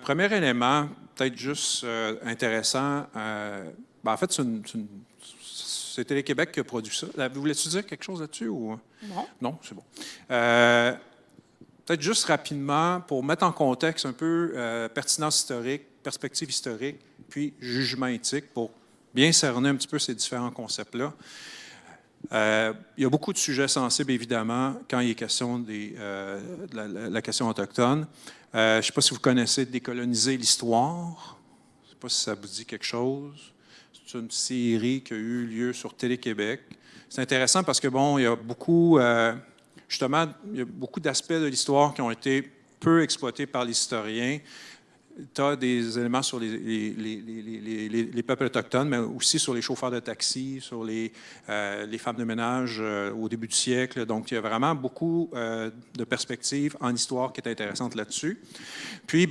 premier élément, peut-être juste intéressant, en fait, c'est Télé-Québec qui a produit ça. Voulais-tu dire quelque chose là-dessus? Ou... Non. Non, c'est bon. Peut-être juste rapidement, pour mettre en contexte un peu pertinence historique, perspective historique, puis jugement éthique, pour bien cerner un petit peu ces différents concepts-là. Il y a beaucoup de sujets sensibles, évidemment, quand il est question de la question autochtone. Je ne sais pas si vous connaissez Décoloniser l'histoire. Je ne sais pas si ça vous dit quelque chose. C'est une série qui a eu lieu sur Télé-Québec. C'est intéressant parce que, il y a beaucoup, justement, il y a beaucoup d'aspects de l'histoire qui ont été peu exploités par les historiens. Tu as des éléments sur les peuples autochtones, mais aussi sur les chauffeurs de taxi, sur les femmes de ménage au début du siècle. Donc, il y a vraiment beaucoup de perspectives en histoire qui est intéressante là-dessus. Puis, il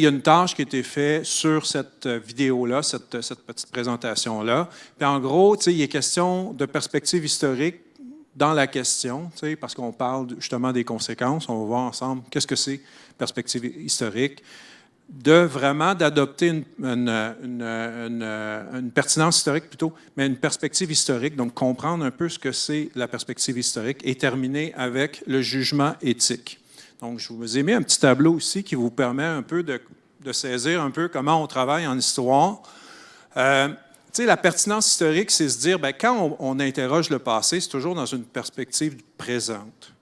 y a une tâche qui a été faite sur cette vidéo-là, cette petite présentation-là. Puis, en gros, il est question de perspectives historiques dans la question, parce qu'on parle justement des conséquences. On va voir ensemble qu'est-ce que c'est perspective historique, d'adopter une pertinence historique plutôt, mais une perspective historique, donc comprendre un peu ce que c'est la perspective historique et terminer avec le jugement éthique. Donc, je vous ai mis un petit tableau ici qui vous permet un peu de saisir un peu comment on travaille en histoire. La pertinence historique, c'est se dire, quand on interroge le passé, c'est toujours dans une perspective présente.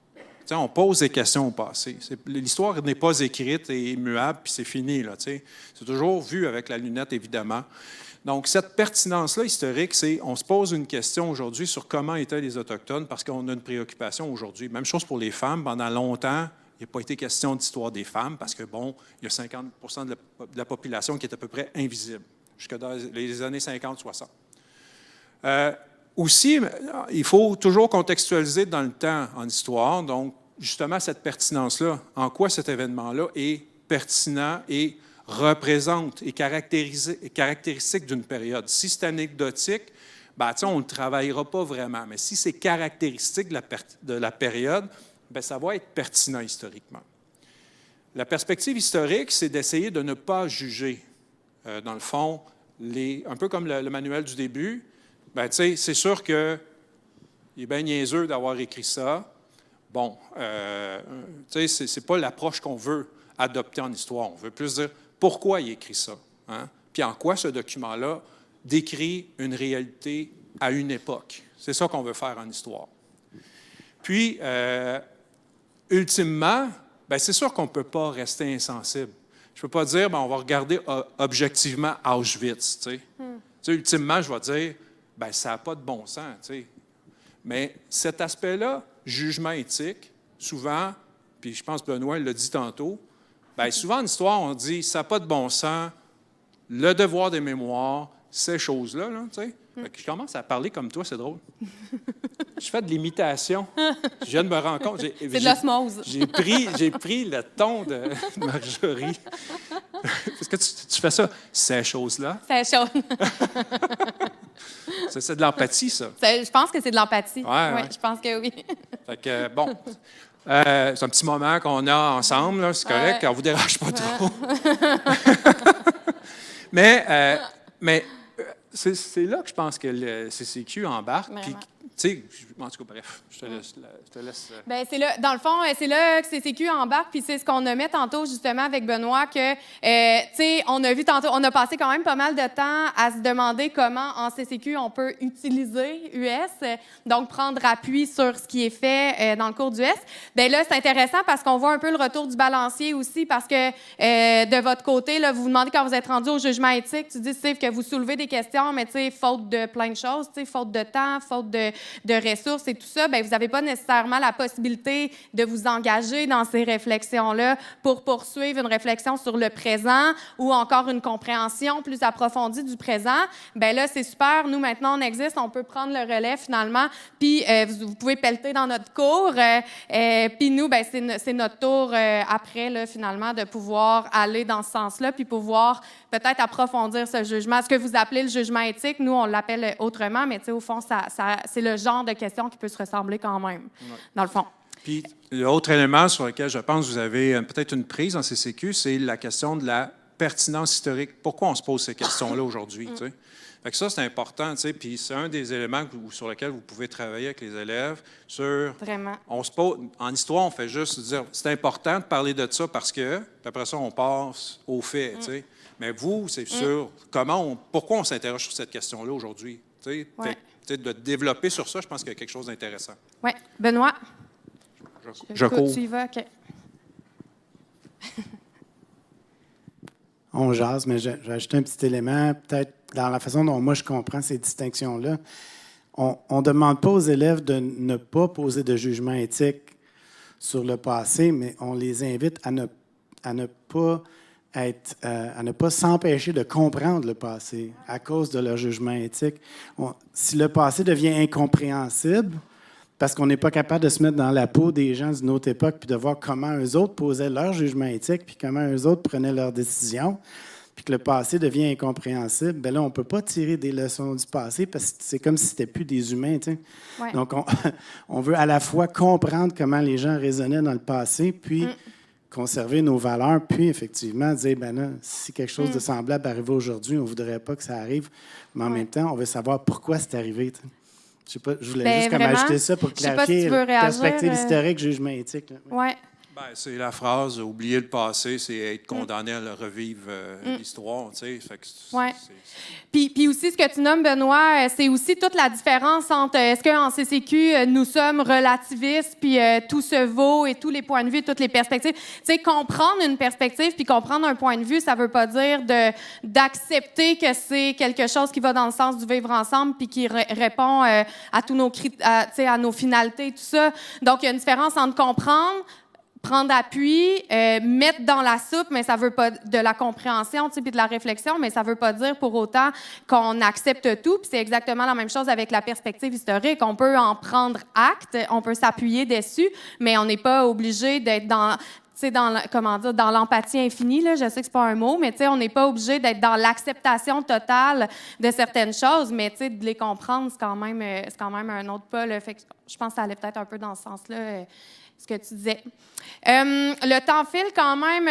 On pose des questions au passé. L'histoire n'est pas écrite et immuable, puis c'est fini. C'est toujours vu avec la lunette, évidemment. Donc, cette pertinence-là historique, c'est on se pose une question aujourd'hui sur comment étaient les Autochtones, parce qu'on a une préoccupation aujourd'hui. Même chose pour les femmes. Pendant longtemps, il n'a pas été question d'histoire des femmes, parce que, il y a 50 de la population qui est à peu près invisible, jusqu'à dans les années 50-60. Aussi, il faut toujours contextualiser dans le temps en histoire. Donc, justement, cette pertinence-là, en quoi cet événement-là est pertinent et représente et caractéristique d'une période. Si c'est anecdotique, on ne le travaillera pas vraiment. Mais si c'est caractéristique de la période, ça va être pertinent historiquement. La perspective historique, c'est d'essayer de ne pas juger, dans le fond, un peu comme le manuel du début. C'est sûr qu'il est bien niaiseux d'avoir écrit ça. C'est pas l'approche qu'on veut adopter en histoire. On veut plus dire pourquoi il écrit ça. Hein? Puis en quoi ce document-là décrit une réalité à une époque. C'est ça qu'on veut faire en histoire. Puis, ultimement, c'est sûr qu'on ne peut pas rester insensible. je peux pas dire, ben, on va regarder objectivement Auschwitz, tu sais. Tu sais, ultimement, je vais dire, ben, ça n'a pas de bon sens, tu sais. Mais cet aspect-là, jugement éthique, souvent, puis je pense que Benoît l'a dit tantôt, bien, souvent en histoire, on dit ça n'a pas de bon sens, le devoir des mémoires, ces choses-là, là, tu sais. Fait que je commence à parler comme toi, c'est drôle. Je fais de l'imitation. Je viens de me rendre compte. C'est de l'osmose. J'ai pris le ton de Marjorie. Est-ce que tu fais ça, ces choses-là? Ces choses. C'est de l'empathie, ça. Je pense que c'est de l'empathie. Ouais. Je pense que oui. Fait que, bon, c'est un petit moment qu'on a ensemble, là, c'est correct, on ne vous dérange pas trop. Mais c'est là que je pense que le CCQ embarque. Puis, tu sais, en tout cas, bref, je te laisse. Bien, c'est là, dans le fond, c'est là que CCQ embarque, puis c'est ce qu'on a mis tantôt, justement, avec Benoît, que, tu sais, on a vu tantôt, on a passé quand même pas mal de temps à se demander comment, en CCQ, on peut utiliser US, donc prendre appui sur ce qui est fait dans le cours d'US. Bien là, c'est intéressant parce qu'on voit un peu le retour du balancier aussi, parce que, de votre côté, là, vous vous demandez quand vous êtes rendu au jugement éthique, tu dis, Steve, que vous soulevez des questions, mais, tu sais, faute de plein de choses, tu sais, faute de temps, faute de ressources et tout ça, bien, vous n'avez pas nécessairement la possibilité de vous engager dans ces réflexions-là pour poursuivre une réflexion sur le présent ou encore une compréhension plus approfondie du présent. Bien là, c'est super. Nous, maintenant, on existe. On peut prendre le relais, finalement. Puis, vous pouvez pelleter dans notre cours. Puis nous, bien, c'est notre tour après, là, finalement, de pouvoir aller dans ce sens-là puis pouvoir peut-être approfondir ce jugement. Ce que vous appelez le jugement éthique, nous, on l'appelle autrement, mais tu sais, au fond, c'est le genre de question qui peut se ressembler quand même, dans le fond. Puis, l'autre élément sur lequel je pense que vous avez peut-être une prise en CCQ, c'est la question de la pertinence historique. Pourquoi on se pose ces questions-là aujourd'hui, tu sais? Fait que ça, c'est important, tu sais, puis c'est un des éléments sur lesquels vous pouvez travailler avec les élèves sur... Vraiment. On se pose, en histoire, on fait juste dire, c'est important de parler de ça parce que, puis après ça, on passe aux faits, tu sais. Mais vous, c'est sûr, pourquoi on s'interroge sur cette question-là aujourd'hui, tu sais? Fait, de développer sur ça, je pense qu'il y a quelque chose d'intéressant. Oui. Benoît? Je cours. Tu y vas? OK. On jase, mais je vais ajouter un petit élément, peut-être dans la façon dont moi je comprends ces distinctions-là. On ne demande pas aux élèves de ne pas poser de jugement éthique sur le passé, mais on les invite à ne pas s'empêcher de comprendre le passé à cause de leur jugement éthique. Si le passé devient incompréhensible, parce qu'on n'est pas capable de se mettre dans la peau des gens d'une autre époque puis de voir comment eux autres posaient leur jugement éthique puis comment eux autres prenaient leurs décisions, puis que le passé devient incompréhensible, bien là, on ne peut pas tirer des leçons du passé parce que c'est comme si c'était plus des humains, tu sais. Ouais. Donc, on veut à la fois comprendre comment les gens raisonnaient dans le passé, puis conserver nos valeurs, puis effectivement dire, ben là, si quelque chose de semblable arrive aujourd'hui, on ne voudrait pas que ça arrive, mais en même temps, on veut savoir pourquoi c'est arrivé, tu sais. Je sais pas, je voulais juste comme ajouter ça pour clarifier la perspective historique, jugement éthique. Oui. Ben, c'est la phrase « oublier le passé, c'est être condamné à le revivre l'histoire », tu sais. Oui. Puis aussi, ce que tu nommes, Benoît, c'est aussi toute la différence entre est-ce qu'en CCQ, nous sommes relativistes, puis tout se vaut et tous les points de vue, toutes les perspectives. Tu sais, comprendre une perspective puis comprendre un point de vue, ça veut pas dire d'accepter que c'est quelque chose qui va dans le sens du vivre ensemble puis qui répond à tous nos à nos finalités, tout ça. Donc, il y a une différence entre comprendre, prendre appui, mettre dans la soupe, mais ça veut pas de la compréhension, puis de la réflexion, mais ça veut pas dire pour autant qu'on accepte tout. Puis c'est exactement la même chose avec la perspective historique. On peut en prendre acte, on peut s'appuyer dessus, mais on n'est pas obligé d'être dans dans l'empathie infinie, là, je sais que c'est pas un mot, mais on n'est pas obligé d'être dans l'acceptation totale de certaines choses, mais de les comprendre, c'est quand même un autre pas. Là, fait que je pense que ça allait peut-être un peu dans ce sens-là. Ce que tu disais. Le temps file quand même.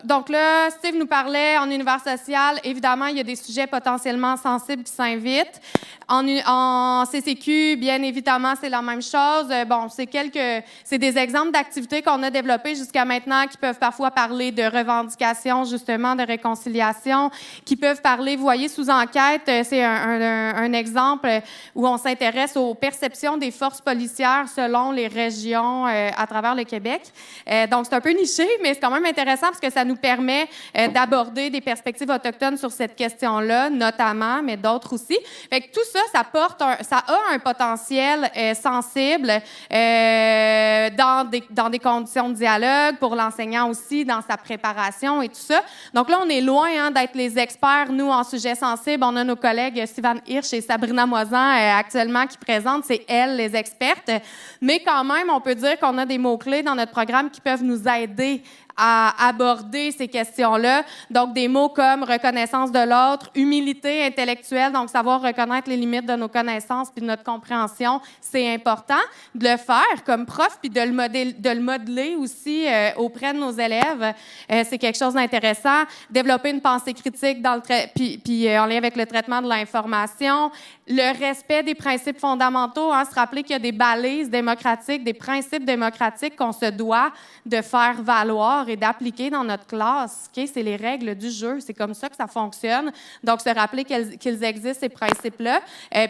Donc là, Steve nous parlait en univers social. Évidemment, il y a des sujets potentiellement sensibles qui s'invitent. En CCQ, bien évidemment, c'est la même chose. Bon, c'est des exemples d'activités qu'on a développées jusqu'à maintenant qui peuvent parfois parler de revendications, justement, de réconciliation, qui peuvent parler, vous voyez, sous enquête, c'est un exemple où on s'intéresse aux perceptions des forces policières selon les régions à travers le Québec. Donc, c'est un peu niché, mais c'est quand même intéressant parce que ça nous permet d'aborder des perspectives autochtones sur cette question-là, notamment, mais d'autres aussi. Fait que tout ça, ça a un potentiel sensible dans des conditions de dialogue, pour l'enseignant aussi, dans sa préparation et tout ça. Donc là, on est loin d'être les experts, nous, en sujets sensibles. On a nos collègues Sivan Hirsch et Sabrina Moisan actuellement qui présentent. C'est elles, les expertes. Mais quand même, on peut dire qu'on a des mots-clés dans notre programme qui peuvent nous aider à aborder ces questions-là. Donc, des mots comme reconnaissance de l'autre, humilité intellectuelle, donc savoir reconnaître les limites de nos connaissances puis de notre compréhension, c'est important de le faire comme prof puis de le modeler aussi auprès de nos élèves. C'est quelque chose d'intéressant. Développer une pensée critique puis en lien avec le traitement de l'information. Le respect des principes fondamentaux, se rappeler qu'il y a des balises démocratiques, des principes démocratiques qu'on se doit de faire valoir et d'appliquer dans notre classe. Okay? C'est les règles du jeu. C'est comme ça que ça fonctionne. Donc, se rappeler qu'ils existent, ces principes-là.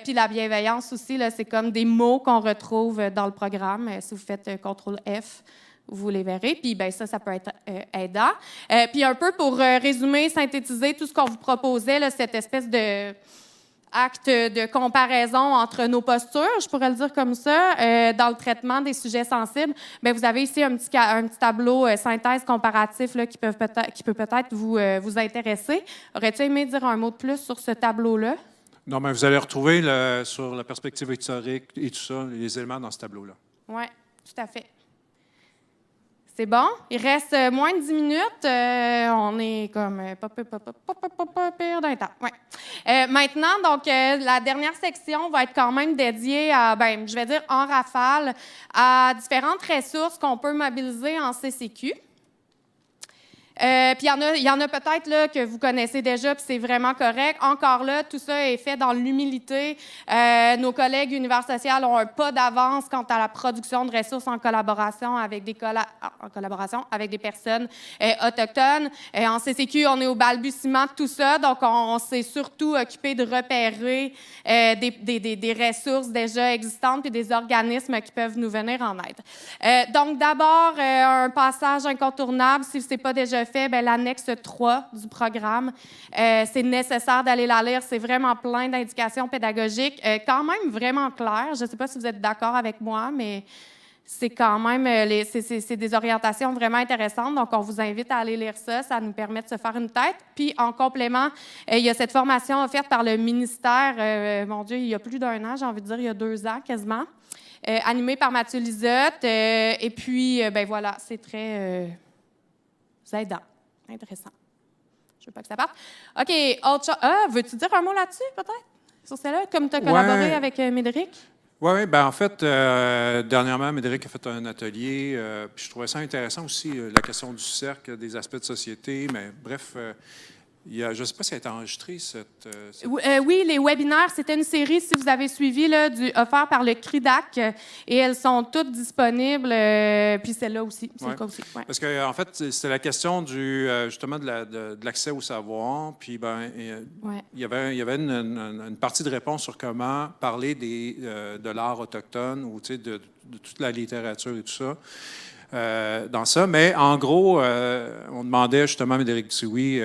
Puis la bienveillance aussi, là, c'est comme des mots qu'on retrouve dans le programme. Si vous faites CTRL F, vous les verrez. Puis ça peut être aidant. Puis un peu pour résumer, synthétiser tout ce qu'on vous proposait, là, cette espèce de acte de comparaison entre nos postures, je pourrais le dire comme ça, dans le traitement des sujets sensibles. Bien, vous avez ici un petit tableau synthèse comparatif là, qui peut peut-être vous intéresser. Aurais-tu aimé dire un mot de plus sur ce tableau-là? Non, mais vous allez retrouver sur la perspective historique et tout ça, les éléments dans ce tableau-là. Oui, tout à fait. C'est bon? Il reste moins de 10 minutes. On est comme pas pire d'un temps. Ouais. Maintenant, donc, la dernière section va être quand même dédiée à, je vais dire en rafale, à différentes ressources qu'on peut mobiliser en CCQ. Puis il y en a peut-être là que vous connaissez déjà, puis c'est vraiment correct. Encore là, tout ça est fait dans l'humilité. Nos collègues Univers social ont un pas d'avance quant à la production de ressources en collaboration avec des personnes autochtones. En CCQ, on est au balbutiement de tout ça, donc on s'est surtout occupé de repérer des ressources déjà existantes puis des organismes qui peuvent nous venir en aide. Donc d'abord, un passage incontournable, si ce n'est pas déjà fait, l'annexe 3 du programme. C'est nécessaire d'aller la lire. C'est vraiment plein d'indications pédagogiques, quand même vraiment claires. Je ne sais pas si vous êtes d'accord avec moi, mais c'est quand même c'est des orientations vraiment intéressantes. Donc, on vous invite à aller lire ça. Ça nous permet de se faire une tête. Puis, en complément, il y a cette formation offerte par le ministère, mon Dieu, il y a plus d'1 an, j'ai envie de dire, il y a 2 ans quasiment, animée par Mathieu Lisotte. Et puis, voilà, c'est très... aidant. Intéressant. Je veux pas que ça parte. OK, autre chose. Veux-tu dire un mot là-dessus, peut-être? Sur celle-là, comme tu as collaboré avec Médéric? Oui, en fait, dernièrement, Médéric a fait un atelier. Puis je trouvais ça intéressant aussi, la question du cercle, des aspects de société. Mais bref, je ne sais pas si elle a été enregistrée, cette... Oui, les webinaires, c'était une série, si vous avez suivi, là, offert par le CRIDAC, et elles sont toutes disponibles, puis celle-là aussi, c'est le cas aussi. Ouais. Parce qu'en fait, c'était la question justement de l'accès au savoir, puis il y avait une partie de réponse sur comment parler de l'art autochtone, ou de toute la littérature et tout ça. Dans ça, mais en gros, on demandait justement à Médéric Dioui,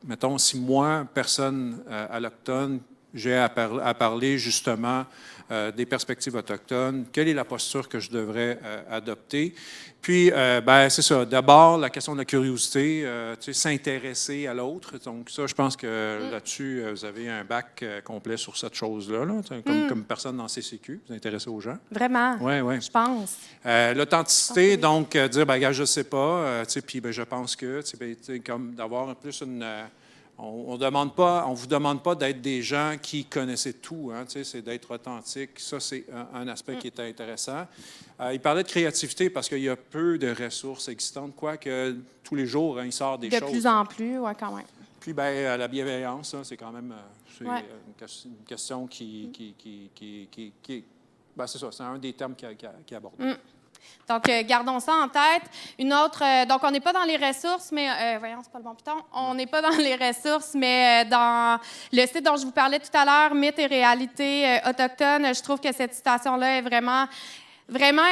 mettons, si moi, personne allochtone, j'ai à parler justement des perspectives autochtones, quelle est la posture que je devrais adopter? Puis, c'est ça. D'abord, la question de la curiosité, s'intéresser à l'autre. Donc, ça, je pense que là-dessus, vous avez un bac complet sur cette chose-là, comme personne dans CCQ, vous intéressez aux gens. Vraiment? Oui. Je pense. L'authenticité, donc, dire, gars, je ne sais pas, puis je pense que, comme d'avoir plus une... On vous demande pas d'être des gens qui connaissaient tout, c'est d'être authentique. Ça, c'est un aspect qui est intéressant. Il parlait de créativité parce qu'il y a peu de ressources existantes, quoique tous les jours, il sort des choses. De plus en plus, oui, quand même. Puis, bien, la bienveillance, ça, c'est quand même Ouais. une question ben, c'est ça, c'est un des termes qui aborde. Donc, gardons ça en tête. Une autre, donc, on n'est pas dans les ressources, mais, voyons, c'est pas le bon piton. On n'est pas dans les ressources, mais dans le site dont je vous parlais tout à l'heure, Mythes et réalités autochtones, je trouve que cette citation-là est vraiment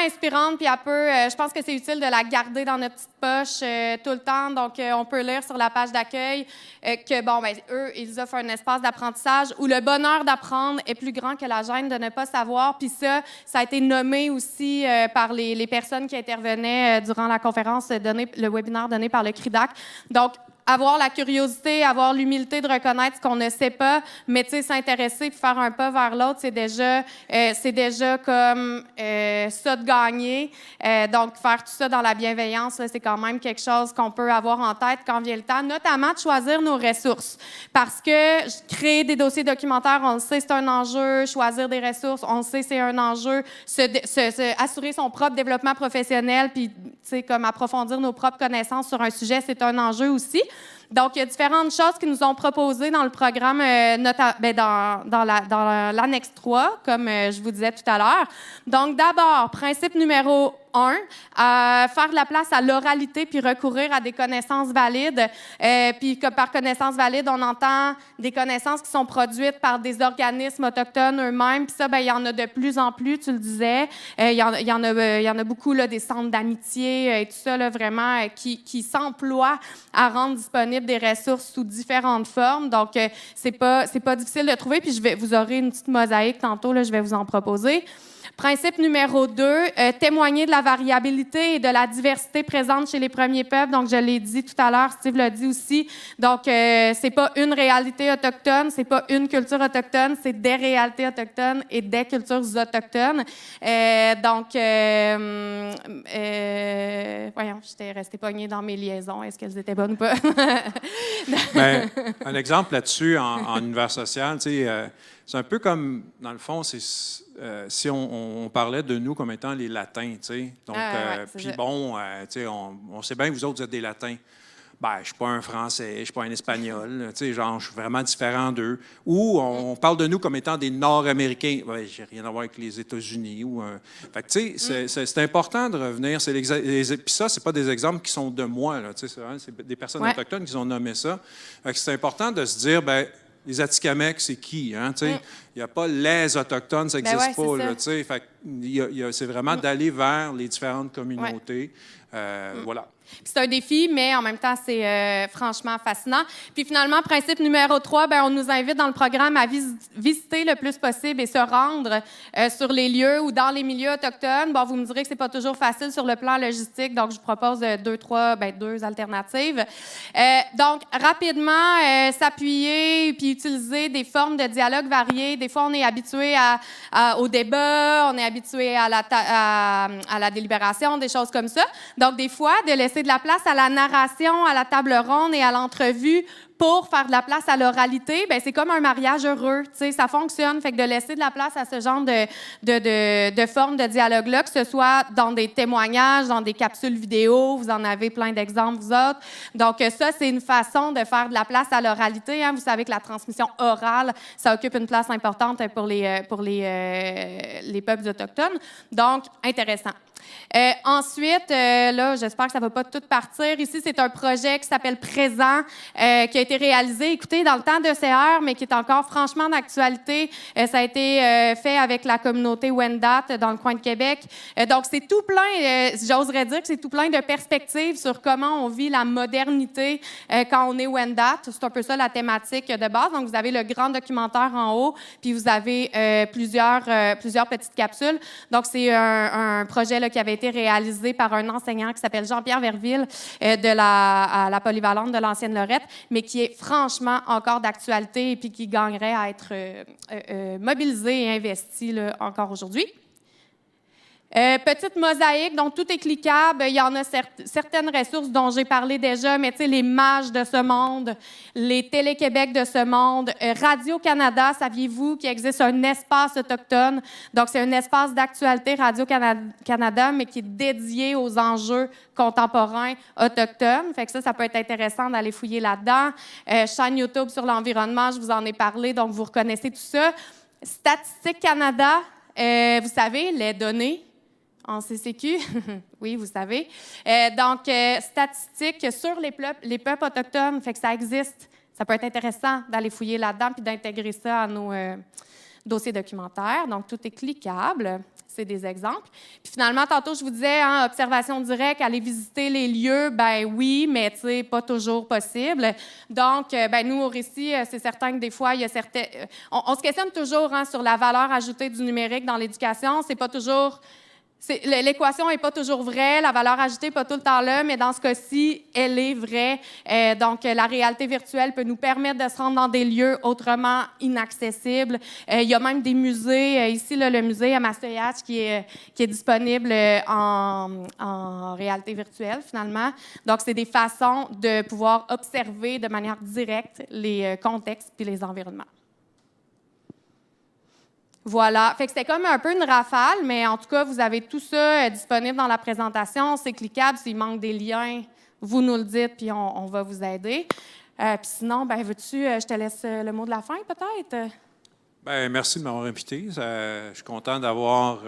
inspirante, puis je pense que c'est utile de la garder dans notre petite poche tout le temps. Donc, on peut lire sur la page d'accueil que, bon, ben, eux, ils offrent un espace d'apprentissage où le bonheur d'apprendre est plus grand que la gêne de ne pas savoir. Puis ça a été nommé aussi par les personnes qui intervenaient durant la conférence le webinaire donné par le CRIDAC. Donc, avoir la curiosité, avoir l'humilité de reconnaître ce qu'on ne sait pas, mais tu sais, s'intéresser puis faire un pas vers l'autre, c'est déjà comme ça de gagner. Donc, faire tout ça dans la bienveillance, là, c'est quand même quelque chose qu'on peut avoir en tête quand vient le temps, notamment de choisir nos ressources. Parce que créer des dossiers documentaires, on le sait, c'est un enjeu. Choisir des ressources, on le sait, c'est un enjeu. Assurer son propre développement professionnel puis, tu sais, comme approfondir nos propres connaissances sur un sujet, c'est un enjeu aussi. Donc, il y a différentes choses qui nous ont proposées dans le programme, dans l'annexe 3, comme je vous disais tout à l'heure. Donc, d'abord, principe numéro 1, faire de la place à l'oralité puis recourir à des connaissances valides. Puis que par connaissances valides, on entend des connaissances qui sont produites par des organismes autochtones eux-mêmes. Puis ça, ben il y en a de plus en plus, tu le disais. Il y en a beaucoup, là, des centres d'amitié et tout ça, là, vraiment, qui s'emploient à rendre disponibles des ressources sous différentes formes. Donc, c'est pas difficile de trouver. Puis vous aurez une petite mosaïque tantôt, là, je vais vous en proposer. Principe numéro 2, témoigner de la variabilité et de la diversité présente chez les premiers peuples. Donc, je l'ai dit tout à l'heure, Steve l'a dit aussi. Donc, c'est pas une réalité autochtone, c'est pas une culture autochtone, c'est des réalités autochtones et des cultures autochtones. Voyons, j'étais restée pognée dans mes liaisons. Est-ce qu'elles étaient bonnes ou pas? Bien, un exemple là-dessus en univers social, tu sais, c'est un peu comme, dans le fond, si on parlait de nous comme étant les latins, tu sais. Donc, puis bon, tu sais, on sait bien que vous autres, vous êtes des latins. Ben, je suis pas un Français, je suis pas un Espagnol, tu sais, genre, je suis vraiment différent d'eux. Ou on parle de nous comme étant des Nord-Américains. Ben, j'ai rien à voir avec les États-Unis. Fait que, tu sais, c'est important de revenir. Puis ça, c'est pas des exemples qui sont de moi, là, tu sais, c'est des personnes autochtones qui ont nommé ça. Fait que c'est important de se dire, ben les Atikamekw, c'est qui? Hein? Il n'y a pas les Autochtones, ça n'existe pas. Là, fait c'est vraiment d'aller vers les différentes communautés. Voilà. C'est un défi, mais en même temps, c'est franchement fascinant. Puis finalement, principe numéro 3, ben, on nous invite dans le programme à visiter le plus possible et se rendre sur les lieux ou dans les milieux autochtones. Bon, vous me direz que c'est pas toujours facile sur le plan logistique, donc je vous propose deux alternatives. Donc, rapidement, s'appuyer puis utiliser des formes de dialogue variées. Des fois, on est habitué au débat, on est habitué à la délibération, des choses comme ça. Donc, des fois, de laisser de la place à la narration, à la table ronde et à l'entrevue pour faire de la place à l'oralité, ben c'est comme un mariage heureux, tu sais, ça fonctionne. Fait que de laisser de la place à ce genre de forme de dialogue-là, que ce soit dans des témoignages, dans des capsules vidéo, vous en avez plein d'exemples, vous autres. Donc ça, c'est une façon de faire de la place à l'oralité. Hein. Vous savez que la transmission orale, ça occupe une place importante pour les peuples autochtones. Donc, intéressant. Ensuite, là, j'espère que ça ne va pas tout partir. Ici, c'est un projet qui s'appelle Présent, qui a été réalisé, écoutez, dans le temps d'ECR, mais qui est encore franchement d'actualité. Ça a été fait avec la communauté Wendat dans le coin de Québec. Donc, c'est tout plein, j'oserais dire que c'est tout plein de perspectives sur comment on vit la modernité quand on est Wendat. C'est un peu ça la thématique de base. Donc, vous avez le grand documentaire en haut, puis vous avez plusieurs petites capsules. Donc, c'est un projet là, qui avait été réalisé par un enseignant qui s'appelle Jean-Pierre Verville à la polyvalente de l'ancienne Lorette, mais qui est franchement encore d'actualité et puis qui gagnerait à être mobilisé et investi là, encore aujourd'hui. Petite mosaïque, donc tout est cliquable. Il y en a certaines ressources dont j'ai parlé déjà, mais tu sais, les Mages de ce monde, les Télé-Québec de ce monde, Radio-Canada, saviez-vous qu'il existe un espace autochtone? Donc, c'est un espace d'actualité Radio-Canada, mais qui est dédié aux enjeux contemporains autochtones. Fait que ça peut être intéressant d'aller fouiller là-dedans. Chaîne YouTube sur l'environnement, je vous en ai parlé, donc vous reconnaissez tout ça. Statistique Canada, vous savez, les données en CCQ, oui, vous savez. Donc, statistiques sur les peuples autochtones, fait que ça existe. Ça peut être intéressant d'aller fouiller là-dedans puis d'intégrer ça à nos dossiers documentaires. Donc, tout est cliquable. C'est des exemples. Puis finalement, tantôt, je vous disais, observation directe, aller visiter les lieux, ben oui, mais tu sais, pas toujours possible. Donc, nous, au Récit, c'est certain que des fois, il y a certains... On se questionne toujours sur la valeur ajoutée du numérique dans l'éducation. C'est pas toujours... L'équation n'est pas toujours vraie, la valeur ajoutée n'est pas tout le temps là, mais dans ce cas-ci, elle est vraie. Donc, la réalité virtuelle peut nous permettre de se rendre dans des lieux autrement inaccessibles. Il y a même des musées, ici, le musée à Mastoyach, qui est disponible en réalité virtuelle, finalement. Donc, c'est des façons de pouvoir observer de manière directe les contextes puis les environnements. Voilà. Fait que c'était comme un peu une rafale, mais en tout cas, vous avez tout ça disponible dans la présentation. C'est cliquable. S'il manque des liens, vous nous le dites, puis on va vous aider. Puis sinon, veux-tu, je te laisse le mot de la fin, peut-être? Merci de m'avoir invité. Je suis content d'avoir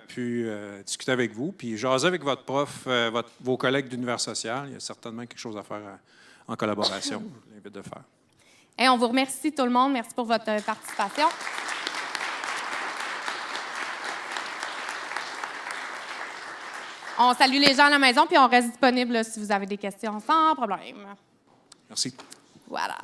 pu discuter avec vous, puis jaser avec votre prof, vos collègues d'univers social. Il y a certainement quelque chose à faire en collaboration. Je vous invite de faire. Et on vous remercie, tout le monde. Merci pour votre participation. On salue les gens à la maison, puis on reste disponible si vous avez des questions sans problème. Merci. Voilà.